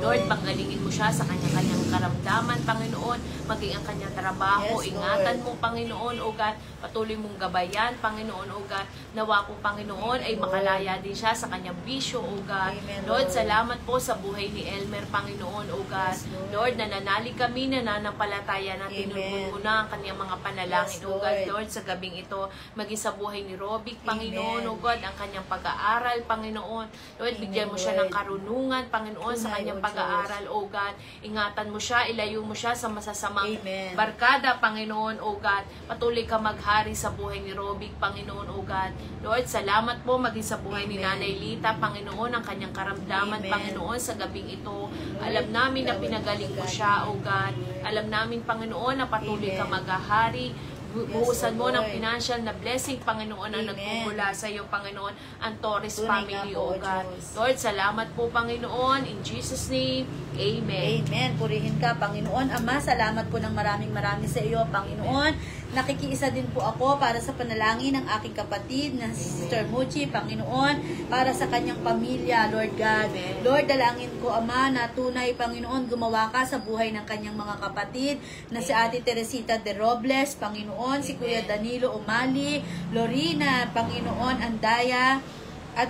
Lord, panggalingin mo siya sa kanya-kanyang karamdaman, Panginoon. Maging ang kanyang trabaho. Ingatan mo, Panginoon, O God. Patuloy mong gabayan, Panginoon, O God. Nawa po, Panginoon, ay makalaya din siya sa kanyang bisyo, O God. Lord, salamat po sa buhay ni Elmer, Panginoon, O God. Lord, nananalig kami, nananampalataya na tinulungan mo na ang kanyang mga panalangin, O God. Lord, sa gabing ito, maging sa buhay ni Robic, Panginoon, O God, ang kanyang pag-aaral, Panginoon. Lord, bigyan mo siya ng karunungan, Panginoon, sa kanyang pag-aaral, O God. Ingatan mo siya, ilayo mo siya sa masasamang barkada, Panginoon, O God. Patuloy ka maghari sa buhay ni Robic, Panginoon, O God. Lord, salamat po maging sa buhay ni Nanay Lita, Panginoon, ang kanyang karamdaman, Panginoon, sa gabing ito. Alam namin na pinagaling mo siya, O God. Alam namin, Panginoon, na patuloy ka maghahari. Buhusan mo ng financial na blessing, Panginoon, ang nagmumula sa iyo, Panginoon, ang Torres family, O God. Lord, salamat po, Panginoon. In Jesus' name, Amen. Amen. Purihin ka, Panginoon. Ama, salamat po ng maraming sa iyo, Panginoon. Nakikiisa din po ako para sa panalangin ng aking kapatid na si Sister Muchi, Panginoon, para sa kanyang pamilya, Lord God. Lord, dalangin ko, Ama, na tunay, Panginoon, gumawa ka sa buhay ng kanyang mga kapatid na si Ate Teresita de Robles, Panginoon, si Kuya Danilo Umali, Lorina, Panginoon, Andaya, at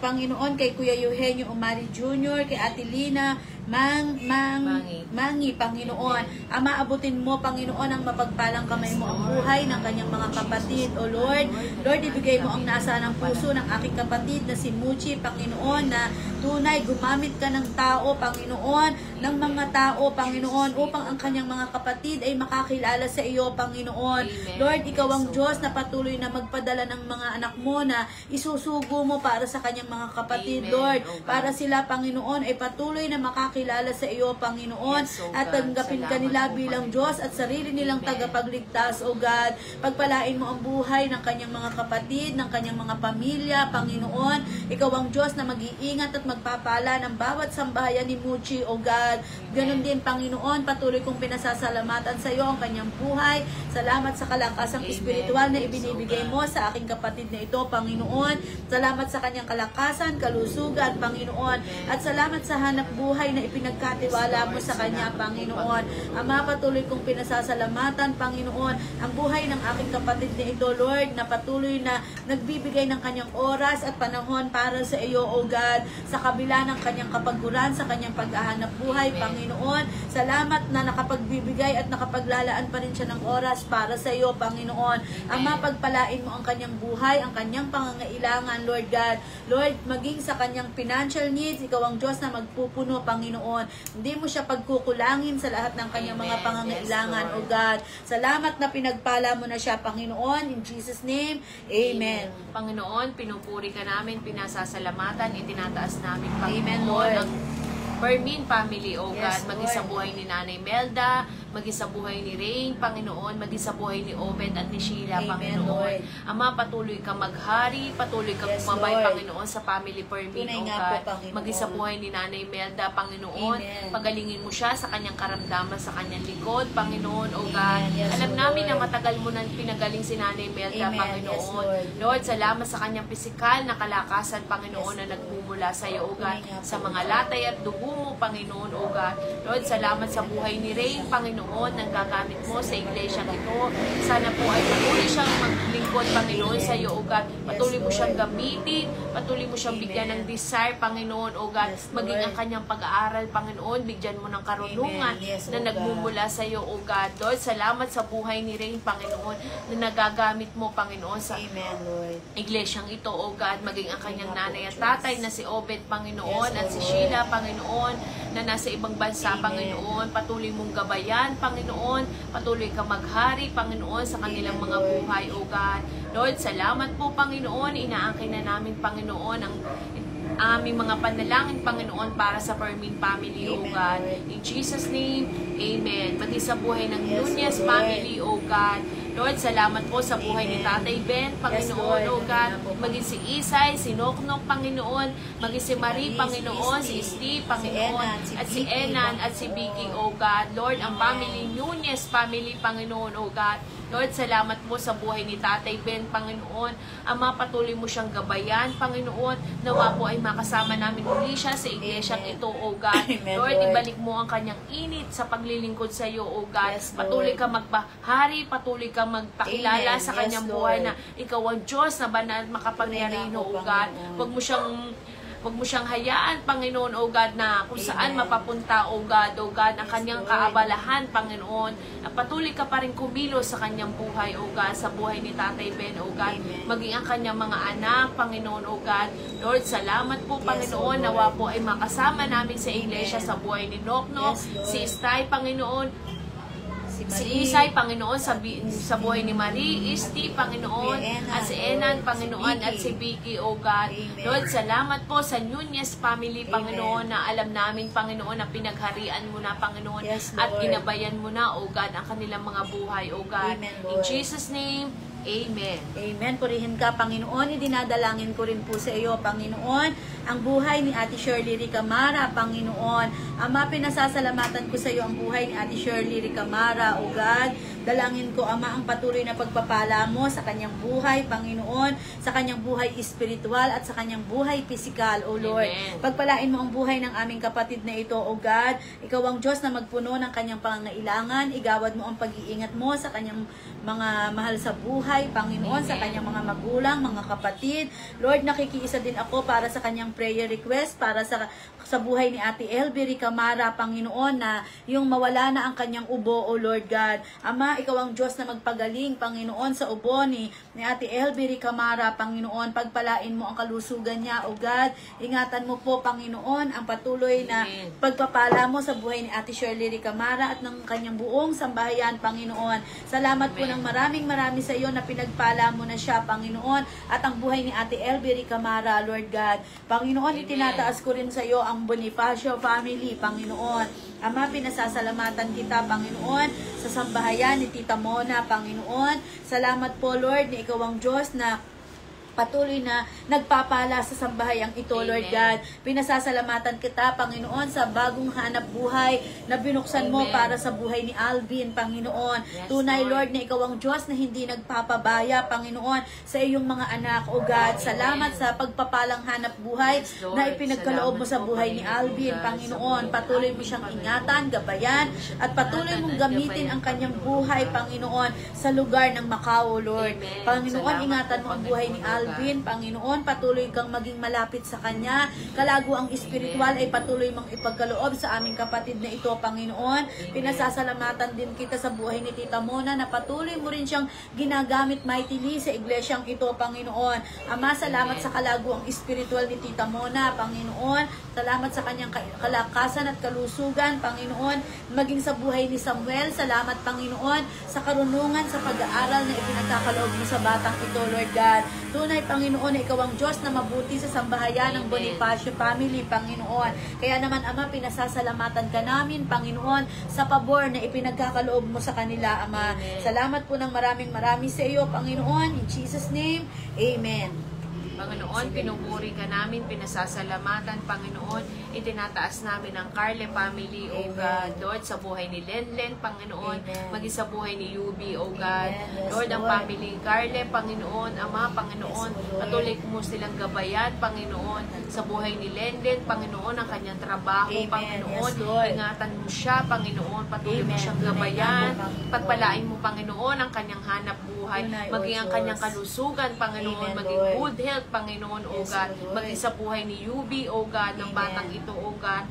Panginoon, kay Kuya Eugenio Umali Jr., kay Ate Lina Mangi, Panginoon. Ama, abutin mo, Panginoon, ang mapagpalang kamay mo ang buhay ng kanyang mga kapatid, O Lord. Lord, ibigay mo ang nasa ng puso ng aking kapatid na si Muchi, Panginoon, na tunay gumamit ka ng tao, Panginoon, ng mga tao, Panginoon, upang ang kanyang mga kapatid ay makakilala sa iyo, Panginoon. Lord, ikaw ang Diyos na patuloy na magpadala ng mga anak mo na isusugo mo para sa kanyang mga kapatid, Lord. Para sila, Panginoon, ay patuloy na makakilala sa iyo, Panginoon, at tanggapin ka nila bilang Diyos at sarili nilang tagapagligtas, O God. Pagpalain mo ang buhay ng kanyang mga kapatid, ng kanyang mga pamilya, Panginoon. Ikaw ang Diyos na mag-iingat at magpapala ng bawat sambahayan ni Muchi, O God. Ganon din, Panginoon, patuloy kong pinasasalamatan sa iyo ang kanyang buhay. Salamat sa kalakasang espiritual na ibinibigay mo sa aking kapatid na ito, Panginoon. Salamat sa kanyang kalakasan, kalusugan, Panginoon. At salamat sa hanap buhay na ipinagkatiwala mo sa kanya, Panginoon. Ama, patuloy kong pinasasalamatan, Panginoon, ang buhay ng aking kapatid na ito, Lord, na patuloy na nagbibigay ng kanyang oras at panahon para sa iyo, O God, sa kabila ng kanyang kapaguran, sa kanyang paghahanap buhay, Panginoon. Salamat na nakapagbibigay at nakapaglalaan pa rin siya ng oras para sa iyo, Panginoon. Ama, pagpalain mo ang kanyang buhay, ang kanyang pangangailangan, Lord God. Lord, maging sa kanyang financial needs, ikaw ang Diyos na magpupuno, Panginoon. Hindi mo siya pagkukulangin sa lahat ng kanyang mga pangangailangan, O God. Salamat na pinagpala mo na siya, Panginoon. In Jesus' name, Amen. Panginoon, pinupuri ka namin, pinasasalamatan, itinataas namin, Panginoon, Amen, Lord. Permin family, O God, Yes, maging sa Lord. buhay ni Nanay Melda, maging sa buhay ni Rain, Panginoon, maging sa buhay ni Obed at ni Sheila, Amen, Panginoon. Lord. Ama, patuloy ka maghari, patuloy ka Yes, bumabay, Lord. Panginoon, sa family Permin, Tunay O nga God. po, Panginoon. Maging sa buhay ni Nanay Melda, Panginoon. Amen. Pagalingin mo siya sa kanyang karamdaman, sa kanyang likod, Panginoon, O God. Amen. Yes, Alam Lord. namin na matagal mo nang pinagaling si Nanay Melda, Amen. Panginoon. Yes, Lord. Lord, salamat sa kanyang pisikal na kalakasan, Panginoon, Yes, na Lord. nagmumula sa iyo, O God, Tunay nga po, sa mga Lord. latay at dugo mo, Panginoon, O God. Lord, salamat sa buhay ni Rain, Panginoon, nang gagamit mo sa iglesia ito. Sana po ay patuloy siyang maglingkod, Panginoon, sa iyo, O God. Patuloy mo Yes, siyang Lord. gamitin, patuloy mo siyang bigyan ng Amen. desire, Panginoon, O God. Yes, Maging Lord. ang kanyang pag-aaral, Panginoon, bigyan mo ng karunungan Amen. Yes, na O nagmumula sa iyo, O God. Lord, salamat sa buhay ni Rain, Panginoon, na nagagamit mo, Panginoon, sa Amen, Lord. iglesyang ito, O God, maging ang kanyang nanay at tatay na si Obed, Panginoon, Yes, at si Lord. Sheila, Panginoon, na nasa ibang bansa, Amen. Panginoon. Patuloy mong gabayan, Panginoon. Patuloy ka maghari, Panginoon, sa kanilang Amen, mga Lord. buhay, O God. Lord, salamat po, Panginoon. Inaangkin na namin, Panginoon, ang aming mga panalangin, Panginoon, para sa Permin family, O Amen, God. Lord. In Jesus' name, Amen. Pati sa buhay ng Yes, Nunez Lord. family, O God. Lord, salamat po sa buhay ni Amen. Tatay Ben, Panginoon, Yes, O Lord. God. Amen po. Maging si Isay, si Noknok, Panginoon. Maging si Marie, Si Panginoon, si Steve, Steve, si Panginoon. Enan, si At si Vicky, Enan, at si Vicky, O God. Lord, ang Amen. family Nunez family, Panginoon, O God. Lord, salamat po sa buhay ni Tatay Ben, Panginoon. Ama, patuloy mo siyang gabayan, Panginoon. Nawa po ay makasama namin uli siya sa iglesyang Amen. ito, O God. Amen, Lord, Lord. ibalik mo ang kanyang init sa paglilingkod sa iyo, O God. Yes, Lord. Patuloy ka magbahari, patuloy ka magpakilala Amen. sa Yes, kanyang Lord. buhay na ikaw ang Diyos na banal at makapangyarihan, Tunay nga O po, God. Panginoon. Huwag mo siyang hayaan, Panginoon, O God, na kung saan Amen. mapapunta, O God, ang Yes, kanyang Lord. kaabalahan, Panginoon. At patuloy ka pa rin kumilos sa kanyang buhay, O God, sa buhay ni Tatay Ben, O God. Amen. Maging ang kanyang mga anak, Panginoon, O God. Lord, salamat po, Yes, Panginoon, O Lord. nawa po ay makasama namin sa iglesia Amen. sa buhay ni Noknok, Yes, Lord. si Istay, Panginoon, Si si Marie, Isay, Panginoon, sa buhay ni Marie, Isti, Panginoon, Enan, at si Enan, Lord, Panginoon, si at si Vicky, O God. Amen. Lord, salamat po sa Nunez family, Amen. Panginoon, na alam namin, Panginoon, na pinagharian mo na, Panginoon, Yes, at Lord. ginabayan mo na, O God, ang kanilang mga buhay, O God. Amen, In Lord. Jesus' name, Amen. Amen. Purihin ka, Panginoon. Idinadalangin ko rin po sa iyo, Panginoon, ang buhay ni Ate Shirley Ricamara, Panginoon. Ama, pinasasalamatan ko sa iyo ang buhay ni Ate Shirley Ricamara, O God. Dalangin ko, Ama, ang patuloy na pagpapala mo sa kanyang buhay, Panginoon, sa kanyang buhay espiritual at sa kanyang buhay pisikal, O Lord. Amen. Pagpalain mo ang buhay ng aming kapatid na ito, O God. Ikaw ang Diyos na magpuno ng kanyang pangangailangan. Igawad mo ang pag-iingat mo sa kanyang mga mahal sa buhay, Panginoon, sa Amen. kanyang mga magulang, mga kapatid. Lord, nakikiisa din ako para sa kanyang prayer request, para sa buhay ni Ate LB Ricamara, Panginoon, na yung mawala na ang kanyang ubo, O Lord God. Ama, ikaw ang Diyos na magpagaling, Panginoon, sa ubo ni Ate LB Ricamara, Panginoon. Pagpalain mo ang kalusugan niya, O God. Ingatan mo po, Panginoon, ang patuloy na Amen. pagpapala mo sa buhay ni Ate Shirley Ricamara at ng kanyang buong sambahayan, Panginoon. Salamat po Amen. ng marami sa iyo na pinagpala mo na siya, Panginoon, at ang buhay ni Ate LB Ricamara, Lord God. Panginoon, Amen. itinataas ko rin sa iyo ang Bonifacio family, Panginoon. Ama, pinasasalamatan kita, Panginoon, sa sambahayan ni Tita Mona, Panginoon. Salamat po, Lord, na ikaw ang Diyos na patuloy na nagpapala sa sambahayang ito, Amen. Lord God. Pinasasalamatan kita, Panginoon, sa bagong hanap buhay na binuksan mo Amen. para sa buhay ni Alvin, Panginoon. Yes, Tunay, Lord. Lord, na ikaw ang Diyos na hindi nagpapabaya, Panginoon, sa iyong mga anak, O God. Salamat sa pagpapalang hanap buhay Yes, Lord. na ipinagkaloob mo sa Salamat po, buhay ni Panginoon Alvin, God, Panginoon. sa buhay Patuloy ni mo siyang Alvin, ingatan, gabayan, at patuloy mong gamitin ang kanyang buhay, Panginoon, sa lugar ng Macau, Lord. Amen. Panginoon, Salamat ingatan po, mo ang buhay ni Panginoon, Alvin, Panginoon, patuloy kang maging malapit sa kanya. Kalago ang espiritual ay patuloy mong ipagkaloob sa aming kapatid na ito, Panginoon. Pinasasalamatan din kita sa buhay ni Tita Mona na patuloy mo rin siyang ginagamit mightily sa iglesyang ito, Panginoon. Ama, salamat Amen. sa kalago ang espiritual ni Tita Mona, Panginoon. Salamat sa kanyang kalakasan at kalusugan, Panginoon. Maging sa buhay ni Samuel, salamat, Panginoon, sa karunungan, sa pag-aaral na ipinagkakaloob mo sa batang ito, Lord God. Tunay, Tunay, Panginoon, na ikaw ang Diyos na mabuti sa sambahayan ng Bonifacio family, Panginoon. Kaya naman, Ama, pinasasalamatan ka namin, Panginoon, sa pabor na ipinagkakaloob mo sa kanila, Ama. Salamat po ng maraming sa iyo, Panginoon. In Jesus' name, Amen. Panginoon, pinupuri ka namin, pinasasalamatan, Panginoon, itinataas namin ang Carle family, O God, Lord, sa buhay ni Lenlen, Panginoon, maging sa buhay ni Yubi, O God, Lord, ang family Carle, Panginoon, Ama, Panginoon, patuloy mo silang gabayan, Panginoon, sa buhay ni Lenlen, Panginoon, ang kanyang trabaho, Panginoon, ingatan mo siya, Panginoon, patuloy mo siyang gabayan, pagpalain mo, Panginoon, ang kanyang hanap buhay, maging ang kanyang kalusugan, Panginoon, maging good health, Panginoon, O God, maging sa buhay ni Yubi, O God, ng batang ito, O God.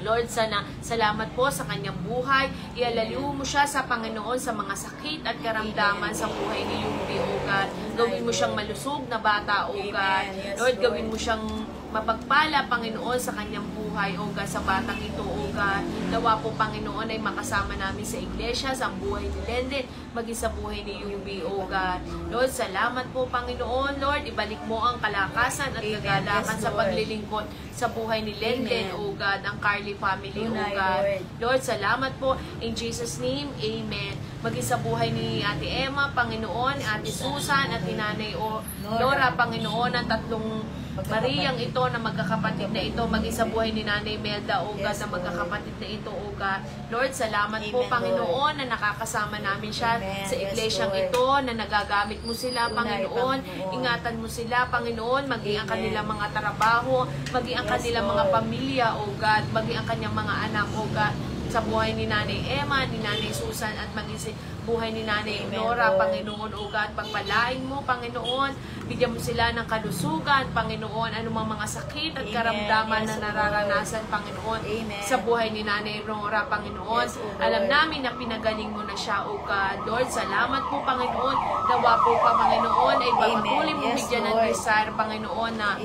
Lord, sana salamat po sa kanyang buhay. Ialaliw mo siya sa Panginoon sa mga sakit at karamdaman sa buhay ni Yubi, O God. Gawin mo siyang malusog na bata, O God. Lord, gawin mo siyang mapagpala, Panginoon, sa kanyang buhay, O God, sa batang ito, O God. Nawa po, Panginoon, ay makasama namin sa iglesia, sa buhay ni Lenlen, maging sa buhay ni Yubi, O God. Lord, salamat po, Panginoon. Lord, ibalik mo ang kalakasan at kagalakan sa paglilingkod sa buhay ni Lenlen, O God, ang Carly family, O God. Lord, salamat po. In Jesus' name, Amen. Maging sa buhay ni Ate Emma, Panginoon, Ate Susan, at ni Nanay Laura, Panginoon, ang tatlong Mariang ito na magkakapatid na ito, maging sa buhay ni Nanay Melda, O God, na magkakapatid na ito, O God. Lord, salamat po, Panginoon, na nakakasama namin siya sa iglesyang ito, na nagagamit mo sila, Panginoon. Ingatan mo sila, Panginoon, maging ang kanilang mga trabaho, maging ang kanilang mga pamilya, O God, maging ang kanyang mga anak, O God, sa buhay ni Nanay Emma, ni Nanay Susan, at maging sa buhay ni Nanay Nora, Panginoon, O God, pagpalain mo, Panginoon, bigyan mo sila ng kalusugan, Panginoon, anumang mga sakit at karamdaman na nararanasan, Panginoon, sa buhay ni Nanay Nora, Panginoon. Alam namin na pinagaling mo na siya, O God. Lord, salamat po, Panginoon, nawa po pa, Panginoon, ay pagpatuloy mo bigyan ng desire, Panginoon, na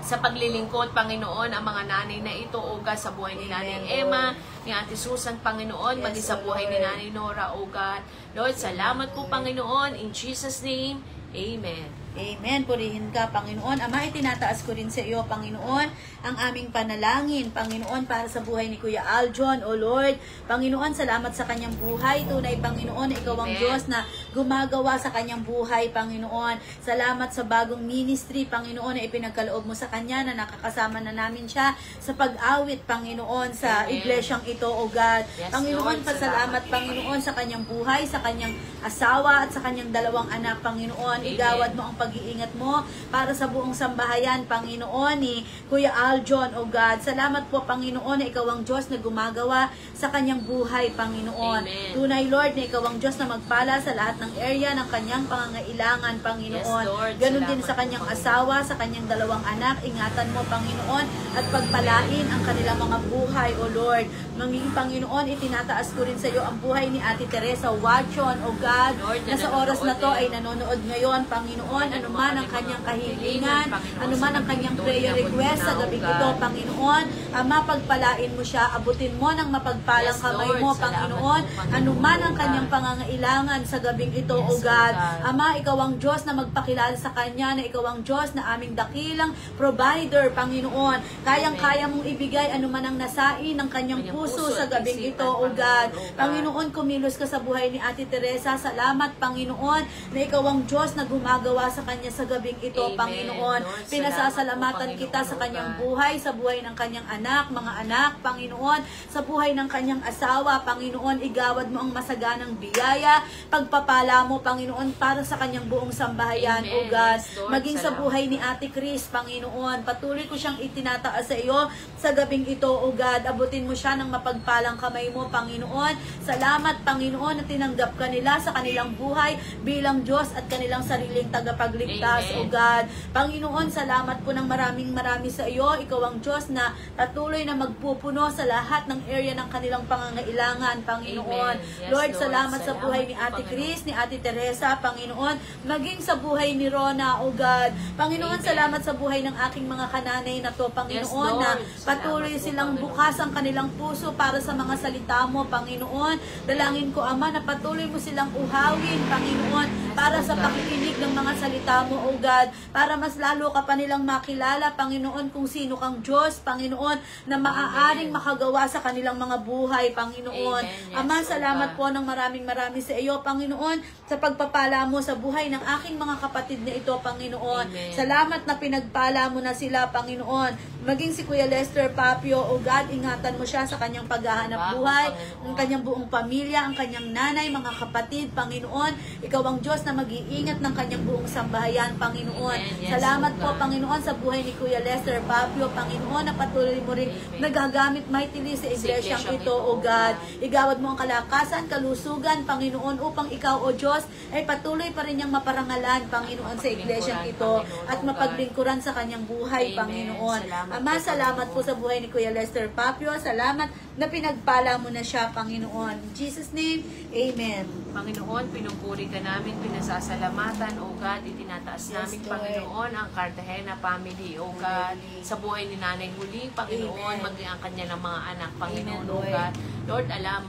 sa paglilingkod, Panginoon, ang mga nanay na ito, O God, sa buhay ni Nanay Emma, ni Ate Susan, Panginoon, maging sa buhay ni Nanay Nora, O God. Lord, salamat po, Panginoon, in Jesus' name, Amen. Amen. Purihin ka, Panginoon. Ama, itinataas ko rin sa iyo, Panginoon, ang aming panalangin, Panginoon, para sa buhay ni Kuya Aljon, O Lord. Panginoon, salamat sa kanyang buhay. Tunay, Panginoon, ikaw ang Diyos na gumagawa sa kanyang buhay, Panginoon. Salamat sa bagong ministry, Panginoon, na ipinagkaloob mo sa kanya, na nakakasama na namin siya sa pag-awit, Panginoon, sa iglesyang ito, O God. Panginoon, pasalamat, Panginoon, sa kanyang buhay, sa kanyang asawa, at sa kanyang dalawang anak, Panginoon. Igawad mo ang pag-iingat mo para sa buong sambahayan, Panginoon, ni Kuya Aljon, O God. Salamat po, Panginoon, na ikaw ang Diyos na gumagawa sa kanyang buhay, Panginoon. Tunay, Lord, na ikaw ang Diyos na magpala sa lahat ng area ng kanyang pangangailangan, Panginoon. Ganon din sa kanyang asawa, sa kanyang dalawang anak. Ingatan mo, Panginoon, at pagpalain ang kanilang mga buhay, O Lord. Maging, Panginoon, itinataas ko rin sa iyo ang buhay ni Ate Teresa Wachon, O God, na sa oras na to ay nanonood ngayon, Panginoon, anuman ang kanyang kahilingan, anuman ang kanyang prayer request sa gabi ito, Panginoon, Ama, pagpalain mo siya, abutin mo ng mapagpalang kamay mo, Panginoon, anuman ang kanyang pangangailangan sa gabing ito, O God. Ama, ikaw ang Diyos na magpakilala sa kanya, na ikaw ang Diyos na aming dakilang provider, Panginoon. Kayang-kaya mong ibigay anuman ang nasain ng kanyang puso sa gabing ito, O God. Panginoon, kumilos ka sa buhay ni Ate Teresa. Salamat, Panginoon, na ikaw ang Diyos na gumagawa sa kanya sa gabing ito, Panginoon. Pinasasalamatan kita sa kanyang buhay, sa buhay ng kanyang anak, mga anak, Panginoon, sa buhay ng kanyang asawa, Panginoon. Igawad mo ang masaganang biyaya, pagpapala mo, Panginoon, para sa kanyang buong sambahayan, O God. Maging sa buhay ni Ate Chris, Panginoon, patuloy ko siyang itinataas sa iyo sa gabing ito, O God. Abutin mo siya ng mapagpalang kamay mo, Panginoon. Salamat, Panginoon, na tinanggap ka nila sa kanilang buhay bilang Diyos at kanilang sariling tagapagligtas, O God. Panginoon, salamat po ng maraming sa iyo. Ikaw ang Diyos na patuloy na magpupuno sa lahat ng area ng kanilang pangangailangan, Panginoon. Lord, salamat sa buhay ni Ate Chris, ni Ate Teresa, Panginoon, maging sa buhay ni Rona, O God. Panginoon, salamat sa buhay ng aking mga kananay na to, Panginoon, na patuloy silang bukas ang kanilang puso puso para sa mga salita mo, Panginoon. Dalangin ko, Ama, na patuloy mo silang uhawin, Panginoon, para sa pakikinig ng mga salita mo, O God, para mas lalo ka pa nilang makilala, Panginoon, kung sino kang Diyos, Panginoon, na maaaring makagawa sa kanilang mga buhay, Panginoon. Amen. Yes, Ama, O salamat God. po ng maraming sa iyo, Panginoon, sa pagpapala mo sa buhay ng aking mga kapatid na ito, Panginoon. Amen. Salamat na pinagpala mo na sila, Panginoon. Maging si Kuya Lester Papio, O God, ingatan mo siya sa kanyang paghahanap buhay, ang kanyang buong pamilya, ang kanyang nanay, mga kapatid, Panginoon. Ikaw ang Diyos na mag-iingat ng kanyang buong sambahayan, Panginoon. Amen. Yes, Salamat O po, God. Panginoon, sa buhay ni Kuya Lester Papio, Panginoon, na patuloy mo rin nagagamit mightily sa iglesyang ito, O God. Igawad mo ang kalakasan, kalusugan, Panginoon, upang ikaw, O Diyos, ay patuloy pa rin niyang maparangalan, Panginoon, sa iglesyang ito at mapaglingkuran sa kanyang buhay, Amen. Panginoon. Salamat Ama, po, salamat po Panginoon. sa buhay ni Kuya Lester Papio. Salamat na pinagpala mo na siya, Panginoon. In Jesus' name, Amen. Panginoon, pinupuri ka namin, pinasasalamatan, O God, itinataas Yes, namin, Lord. Panginoon, ang Cartagena family, O God, sa buhay ni Nanay Huli, Panginoon, Amen. maging ang kanya ng mga anak, Panginoon, Amen, O Lord. God. Lord, alam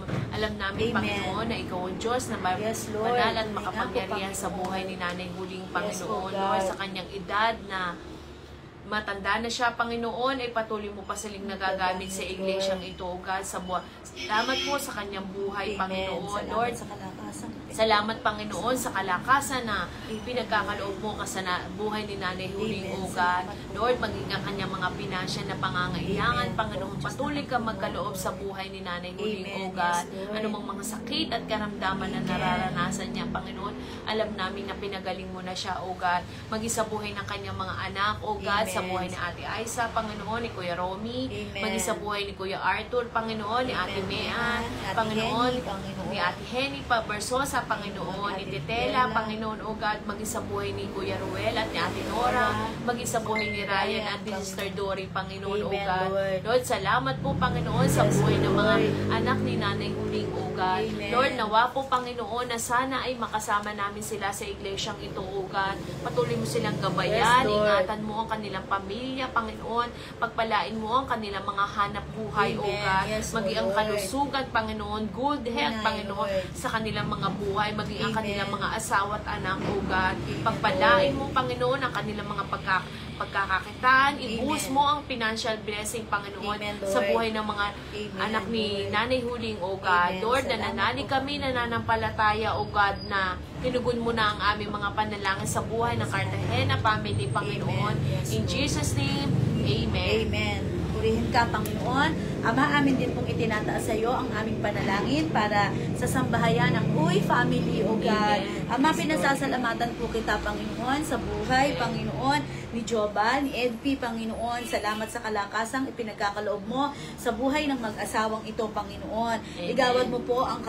namin, Amen. Panginoon, na ikaw ang Diyos na Yes, Lord. banal at Tuloy makapangyarihan ako, sa Panginoon. buhay ni Nanay Huling, Yes, Panginoon, O God. Lord, sa kanyang edad na matanda na siya, Panginoon, ay patuloy mo pa silang nagagamit sa iglesyang ito, O God, sa buhay. Salamat po sa kanyang buhay, Amen. Panginoon. Salamat Lord, sa kalakasan. salamat, Panginoon, sa kalakasan na pinagkakaloob mo ka sa buhay ni Nanay Huling, Amen. O God. Salamat po. Lord, maging ang kanyang mga pinansya na pangangailangan, Amen. Panginoon, patuloy ka magkaloob sa buhay ni Nanay Huling, Amen. O God. Yes, Lord. Anumang mga sakit at karamdaman na Amen. nararanasan niya, Panginoon, alam namin na pinagaling mo na siya, O God. Maging sa buhay ng kanyang mga anak, O God, sa Amen. buhay ni Ate Aiza, Panginoon, ni Kuya Romy, Amen. maging sa buhay ni Kuya Arthur, Panginoon, ni Ate Amen. Mean, Ni Ate Panginoon, Henny, Panginoon. ni Ate Henny Bersosa, Panginoon, ni Ate Tetela, Tela. Panginoon, O God, maging sa buhay ni Kuya Ruel at ni Ate Nora, maging sa buhay ni Ryan at ni Sister Dory, Panginoon, O Amen, God. Lord. Lord, salamat po, Panginoon, sa Yes, buhay ng mga Lord. anak ni Nanay Huling, O God. Amen. Lord, nawa po, Panginoon, na sana ay makasama namin sila sa iglesyang ito, O God. Patuloy mo silang gabayan, Yes, Lord. ingatan mo ang kanilang pamilya, Panginoon, pagpalain mo ang kanilang mga hanap buhay, O Amen. God. Yes, Maging ang Lord. kalusugan, Panginoon, good health, Amen, Panginoon, Lord. sa kanilang mga buhay, maging ang Amen. kanilang mga asawa at anak, O God. Amen, Pagpalain Lord. mo, Panginoon, ang kanilang mga pagkakakitaan, i-boost Amen. mo ang financial blessing, Panginoon, Amen, Lord. sa buhay ng mga Amen, anak ni Lord. Nanay Huling, O God. Amen. Lord, Salamat nananali po. kami, nananampalataya, O God, na tinugon mo na ang aming mga panalangin sa buhay ng Cartagena family, Panginoon. Amen. Yes, In Lord. Jesus' name, Amen. Amen. Purihin ka, Panginoon. Ama, amin din pong itinataas sa iyo ang aming panalangin para sa sambahayan ng Uy Family, O God. Amen. Ama, pinasasalamatan po kita, Panginoon, sa buhay, Panginoon, ni Jobal, ni Edpi, Panginoon. Salamat sa kalakasang ipinagkakaloob mo sa buhay ng mag-asawang ito, Panginoon. Amen. Igawad mo po ang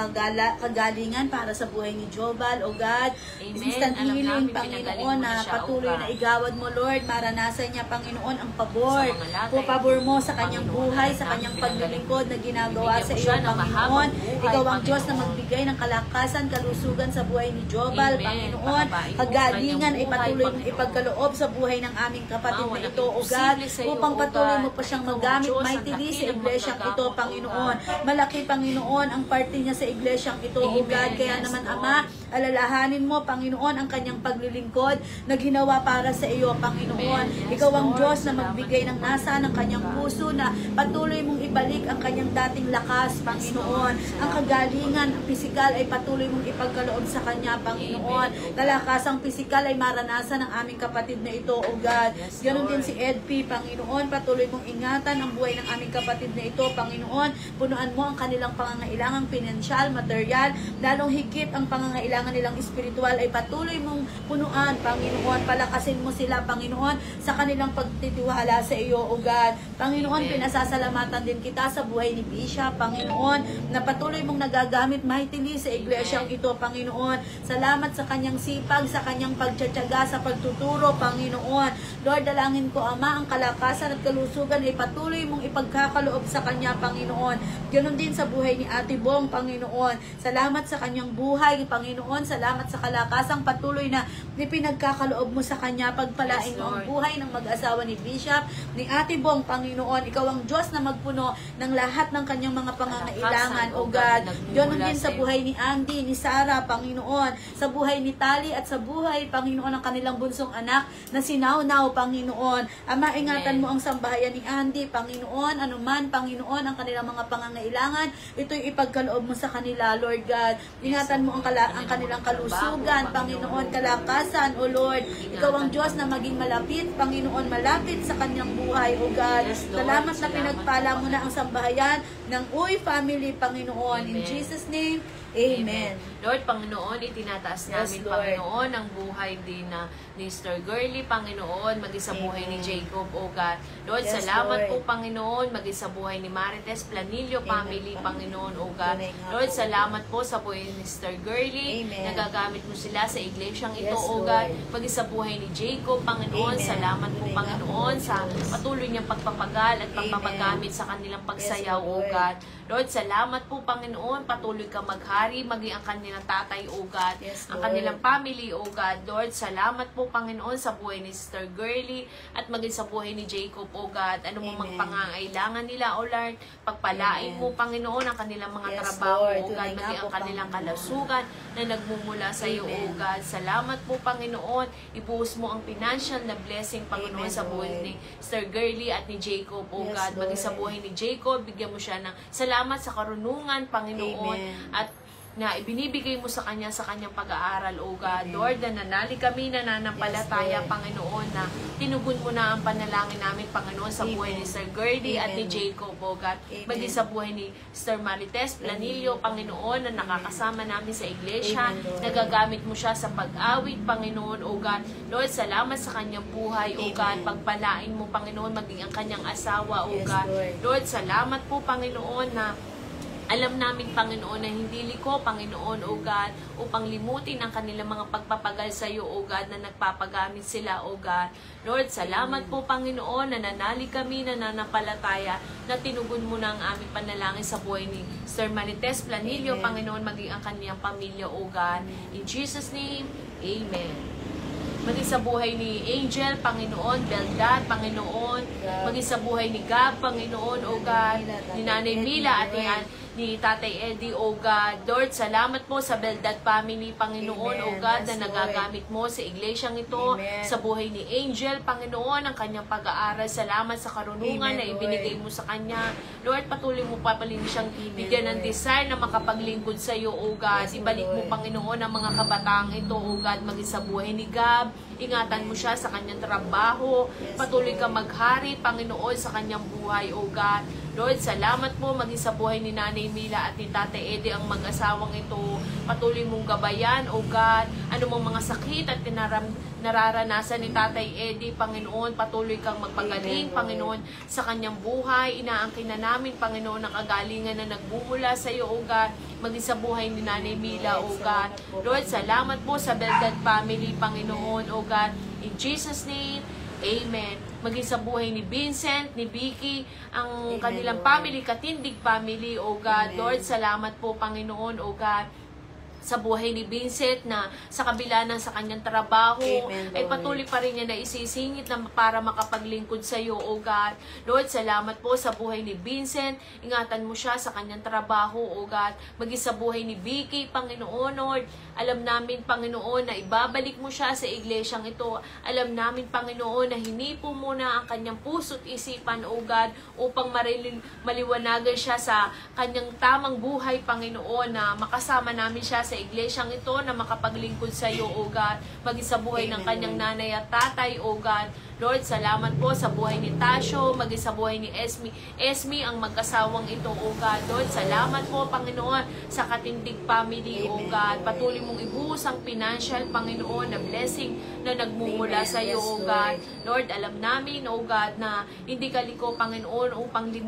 kagalingan para sa buhay ni Jobal, O God. Amen. Instant Alam healing, namin, pinagaling Panginoon, mo na na siya, O patuloy God. na igawad mo, Lord. Maranasan niya, Panginoon, ang pabor. Sa mga lagay. Po, pabor mo sa kanyang Panginoon, buhay, alam sa kanyang namin, paglilingkod na ginagawa Bibigyan sa mo iyo, siya ng Panginoon. mahabang buhay, Ikaw ang Diyos na Panginoon. magbigay ng kalakasan, kalusugan sa buhay ni Jobal, Amen. Panginoon. Pakabain mo Kagalingan ay kanyang buhay, patuloy mong Panginoon. ipagkaloob sa buhay ng aming kapatid Wow, na walang ito, O God, imposible sa iyo, upang O patuloy God. mo pa siyang Ikaw ang magamit Diyos, ang mightily laki sa ng iglesyang ito, magagamot, O Panginoon. God. Malaki, Panginoon, ang parte niya sa iglesyang ito, O Amen. God. Kaya Yes, naman, Lord. Ama, alalahanin mo, Panginoon, ang kanyang paglilingkod na ginawa para sa iyo, Panginoon. Amen. Yes, Ikaw ang Lord. Diyos na Salamat magbigay po, ng nasa ng kanyang God. puso na patuloy mong ibalik ang kanyang dating lakas, Panginoon. Lord. Ang kagalingan, ang pisikal ay patuloy mong ipagkaloob sa kanya, Panginoon. Amen, O God. Kalakasang pisikal ay maranasan ng aming kapatid na ito, O God. Yes, Ganon din Lord. si Edpi, Panginoon. Patuloy mong ingatan ang buhay ng aming kapatid na ito, Panginoon. Punuan mo ang kanilang pangangailangang pinansyal, material, lalong higit ang pangangailangan nilang espiritual ay patuloy mong punuan, Panginoon. Palakasin mo sila, Panginoon, sa kanilang pagtitiwala sa iyo, O God. Panginoon, Amen. pinasasalamatan din kita sa buhay ni Bishop, Panginoon, na patuloy mong nagagamit mightily sa iglesyang Amen. ito, Panginoon. Salamat sa kanyang sipag, sa kanyang pagtsatsaga, sa pagtuturo, Panginoon. Lord, dalangin ko, Ama, ang kalakasan at kalusugan ay patuloy mong ipagkakaloob sa kanya, Panginoon. Ganon din sa buhay ni Ate Bong, Panginoon. Salamat sa kanyang buhay, Panginoon. Salamat sa kalakasang patuloy na ipinagkakaloob mo sa kanya. Pagpalain mo ang buhay ng mag-asawa ni Bishop, ni Ate Bong, Panginoon. Ikaw ang Diyos na magpuno ng lahat ng kanyang mga pangangailangan, O God. Ganon din sa buhay ni Andy, ni Sarah, Panginoon. Sa buhay ni Tali at sa buhay, Panginoon, ng kanilang bunsong anak na si Now, Panginoon. Ama, ingatan mo ang sambahayan ni Andy, Panginoon. Anuman, Panginoon, ang kanilang mga pangangailangan, ito'y ipagkaloob mo sa kanila, Lord God. Ingatan mo ang kanilang kalusugan, Panginoon, kalakasan, O Lord. Ikaw ang Diyos na maging malapit, Panginoon, malapit sa kanyang buhay, O God. Salamat na pinagpala mo na ang sambahayan ng Uy Family, Panginoon. In Jesus' name, Amen. Lord, Panginoon, itinataas namin, Panginoon, ang buhay din ni Sister Girly, Panginoon, maging sa buhay ni Jacob, O God. Lord, salamat po, Panginoon, maging sa buhay ni Marites Planillo Family, Panginoon, O God. Lord, salamat po sa buhay ni Sister Girly, nagagamit mo sila sa iglesyang ito, O God. Maging sa buhay ni Jacob, Panginoon, salamat po, Panginoon, sa patuloy niyang pagpapagal at pagpapagamit sa kanilang pagsayaw, O God. Lord, salamat po, Panginoon, patuloy ka maghari, maging ang kanilang tatay, O God, ang kanilang family, O God. Lord, salamat po, Panginoon, sa buhay ni Sister Girly at maging sa buhay ni Jacob, O God. Ano mo mang pangangailangan nila, O Lord, pagpalain mo, Panginoon, ang kanilang mga trabaho, O God, maging ang kanilang kalasugan na nagmumula sa iyo, O God. Salamat po, Panginoon, ibuhos mo ang financial na blessing, Panginoon, sa buhay ni Sister Girly at ni Jacob, O God. Maging sa buhay ni Jacob, bigyan mo siya ng salamat sa karunungan, Panginoon, at na ibinibigay mo sa kanyang pag-aaral, O God. Lord, nananalig kami, nananampalataya, Panginoon, na tinugon mo na ang panalangin namin, Panginoon, sa buhay ni Sir Gerdy at ni Jacob, O God. Maging sa buhay ni Sir Marites Planillo, Panginoon, na nakakasama namin sa iglesia, nagagamit mo siya sa pag-awit, Panginoon, O God. Lord, salamat sa kanyang buhay, O God. Pagpalain mo, Panginoon, maging ang kanyang asawa, O God. Lord, salamat po, Panginoon, na alam namin, Panginoon, na hindi liko, Panginoon, O God, upang limutin ang kanilang mga pagpapagal sa iyo, O God, na nagpapagamit sila, O God. Lord, salamat po, Panginoon, nananalig kami, nananampalataya, na tinugon mo na ang aming panalangin sa buhay ni Sir Marites Planillo, Panginoon, maging ang kaniyang pamilya, O God. In Jesus' name, Amen. Maging sa buhay ni Angel, Panginoon, Beldad, Panginoon, maging sa buhay ni Gab, Panginoon, O God, ni Nanay Mila at ni Tatay Eddie, O God. Lord, salamat po sa Beldad family, Panginoon, O God, na nagagamit mo sa iglesyang ito, sa buhay ni Angel, Panginoon, ang kanyang pag-aaral. Salamat sa karunungan na ibinigay mo sa kanya. Lord, patuloy mo pa palin siyang bigyan ng desire na makapaglingkod sa iyo, O God. Ibalik mo, Panginoon, ang mga kabataang ito, O God, maging sa buhay ni Gab. Ingatan mo siya sa kanyang trabaho. Patuloy ka maghari, Panginoon, sa kanyang buhay, O God. Lord, salamat po maging sa buhay ni Nanay Mila at ni Tatay Eddie, ang mag-asawang ito. Patuloy mong gabayan, O God. Ano mong mga sakit at nararanasan ni Tatay Eddie, Panginoon, patuloy kang magpagaling, Panginoon, sa kanyang buhay. Inaangkin na namin, Panginoon, ang kagalingan na nagbumula sa iyo, O God, maging sa buhay ni Nanay Mila, O God. Lord, salamat po sa Beldad family, Panginoon, O God. In Jesus' name, Amen. Maging sa buhay ni Vincent, ni Vicky, ang kanilang family, Katindig family, O God. Lord, salamat po, Panginoon, O God, sa buhay ni Vincent na sa kabila ng sa kanyang trabaho, ay patuloy pa rin niya na isisingit na para makapaglingkod sa iyo, O God. Lord, salamat po sa buhay ni Vincent. Ingatan mo siya sa kanyang trabaho, O God. Maging sa buhay ni Vicky, Panginoon, Lord. Alam namin, Panginoon, na ibabalik mo siya sa iglesyang ito. Alam namin, Panginoon, na hinipo mo na ang kanyang puso't isipan, O God, upang maliwanagan siya sa kanyang tamang buhay, Panginoon, na makasama namin siya sa iglesyang ito, na makapaglingkod sa iyo, O God, maging sa buhay ng kanyang nanay at tatay, O God. Lord, salamat po sa buhay ni Tasyo, maging sa buhay ni Esme, ang mag-asawang ito, O God. Lord, salamat po, Panginoon, sa Katindig family, O God. Patuloy mong ibuhos ang financial, Panginoon, na blessing na nagmumula sa iyo, O God. Lord, alam namin, O God, na hindi ka liko, Panginoon, upang hindi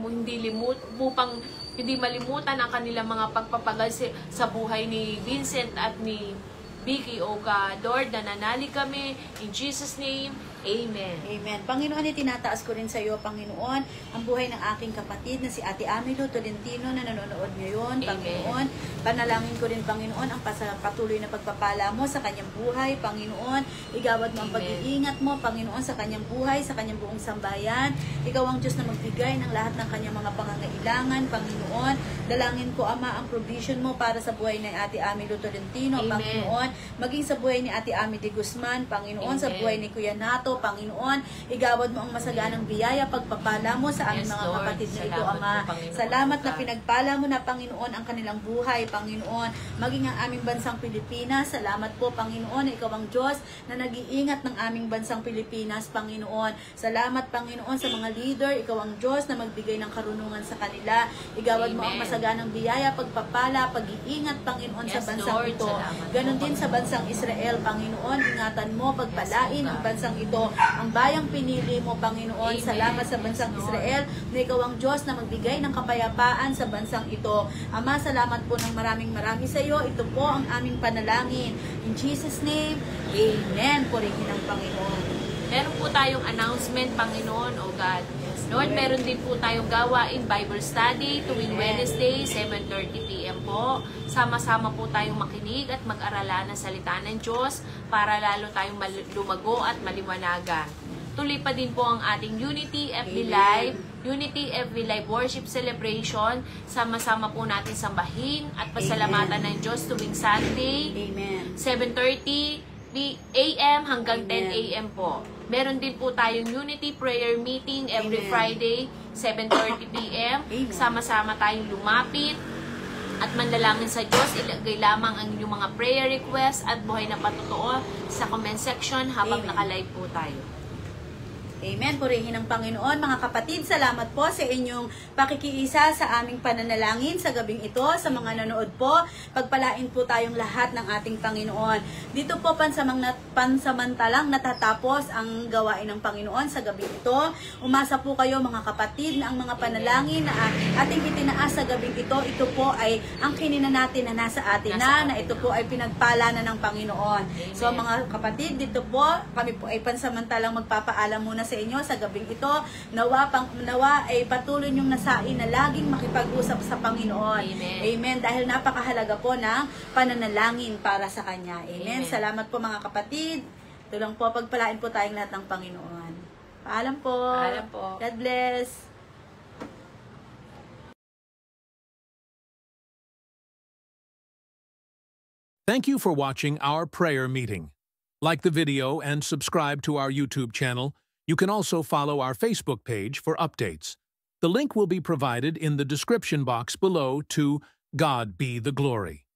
malimutan ang kanilang mga pagpapagal sa buhay ni Vincent at ni Vicky, O God. Lord, nananalig kami in Jesus' name, Amen. Amen. Panginoon, itinataas ko rin sa iyo, Panginoon, ang buhay ng aking kapatid na si Ate Amilo Tolentino na nanonood ngayon. Panginoon, panalangin ko rin, Panginoon, ang patuloy na pagpapala mo sa kanyang buhay. Panginoon, igawad mo ang pag-iingat mo, Panginoon, sa kanyang buhay, sa kanyang buong sambayan. Ikaw ang Diyos na magbigay ng lahat ng kanyang mga pangangailangan, Panginoon. Dalangin ko, Ama, ang provision mo para sa buhay ng Ate Amilo Tolentino, Panginoon, maging sa buhay ni Ate Ami de Guzman, Panginoon, sa buhay ni Kuya Nato, Panginoon, igawad mo ang masaganang biyaya, pagpapala mo sa aming mga kapatid na ito, Ama. Salamat na pinagpala mo na, Panginoon, ang kanilang buhay, Panginoon, maging ang aming bansang Pilipinas. Salamat po, Panginoon, na ikaw ang Diyos na nag-iingat ng aming bansang Pilipinas, Panginoon. Salamat, Panginoon, sa mga leader, ikaw ang Diyos na magbigay ng karunungan sa kanila. Igawad mo ang masaganang biyaya, pagpapala, pag-iingat, Panginoon, sa bansang ito. Ganon din sa bansang Israel, Panginoon, ingatan mo, pagpalain ang bansang ito, ang bayang pinili mo, Panginoon. Salamat sa bansang Israel na ikaw ang Diyos na magbigay ng kapayapaan sa bansang ito. Ama, salamat po ng maraming sa iyo. Ito po ang aming panalangin. In Jesus' name, Amen. Purihin ang Panginoon. Meron po tayong announcement, Panginoon, O God. Lord, meron din po tayong gawain Bible study tuwing Wednesday, 7:30 p.m. po. Sama-sama po tayong makinig at mag-aralan ng salita ng Diyos para lalo tayong lumago at maliwanagan. Tuloy pa din po ang ating Unity FB Live, Unity FB Live Worship Celebration. Sama-sama po natin sambahin at pasalamatan ng Diyos tuwing Sunday, 7:30 a.m. hanggang 10 a.m. po. Meron din po tayong Unity Prayer Meeting every Friday, 7:30 p.m. Sama-sama tayong lumapit at manalangin sa Diyos. Ilagay lamang ang inyong mga prayer requests at buhay na patotoo sa comment section habang naka-live po tayo. Amen. Purihin ang Panginoon. Mga kapatid, salamat po sa inyong pakikiisa sa aming pananalangin sa gabing ito. Sa mga nanood po, pagpalain po tayong lahat ng ating Panginoon. Dito po pansamantalang natatapos ang gawain ng Panginoon sa gabing ito. Umasa po kayo, mga kapatid, na ang mga panalangin na ating itinaas sa gabing ito po ay ang kinina natin na nasa atin na ito po ay pinagpala na ng Panginoon. So mga kapatid, dito po kami po ay pansamantalang magpapaalam muna sa inyo sa gabing ito. Nawa ay patuloy niyong nasain na laging makipag-usap sa Panginoon. Amen. Dahil napakahalaga po ng pananalangin para sa Kanya. Amen. Salamat po, mga kapatid. Ito lang po, pagpalain po tayong lahat ng Panginoon. Paalam po. Paalam po. God bless. Thank you for watching our prayer meeting. Like the video and subscribe to our YouTube channel. You can also follow our Facebook page for updates. The link will be provided in the description box below. To God be the glory.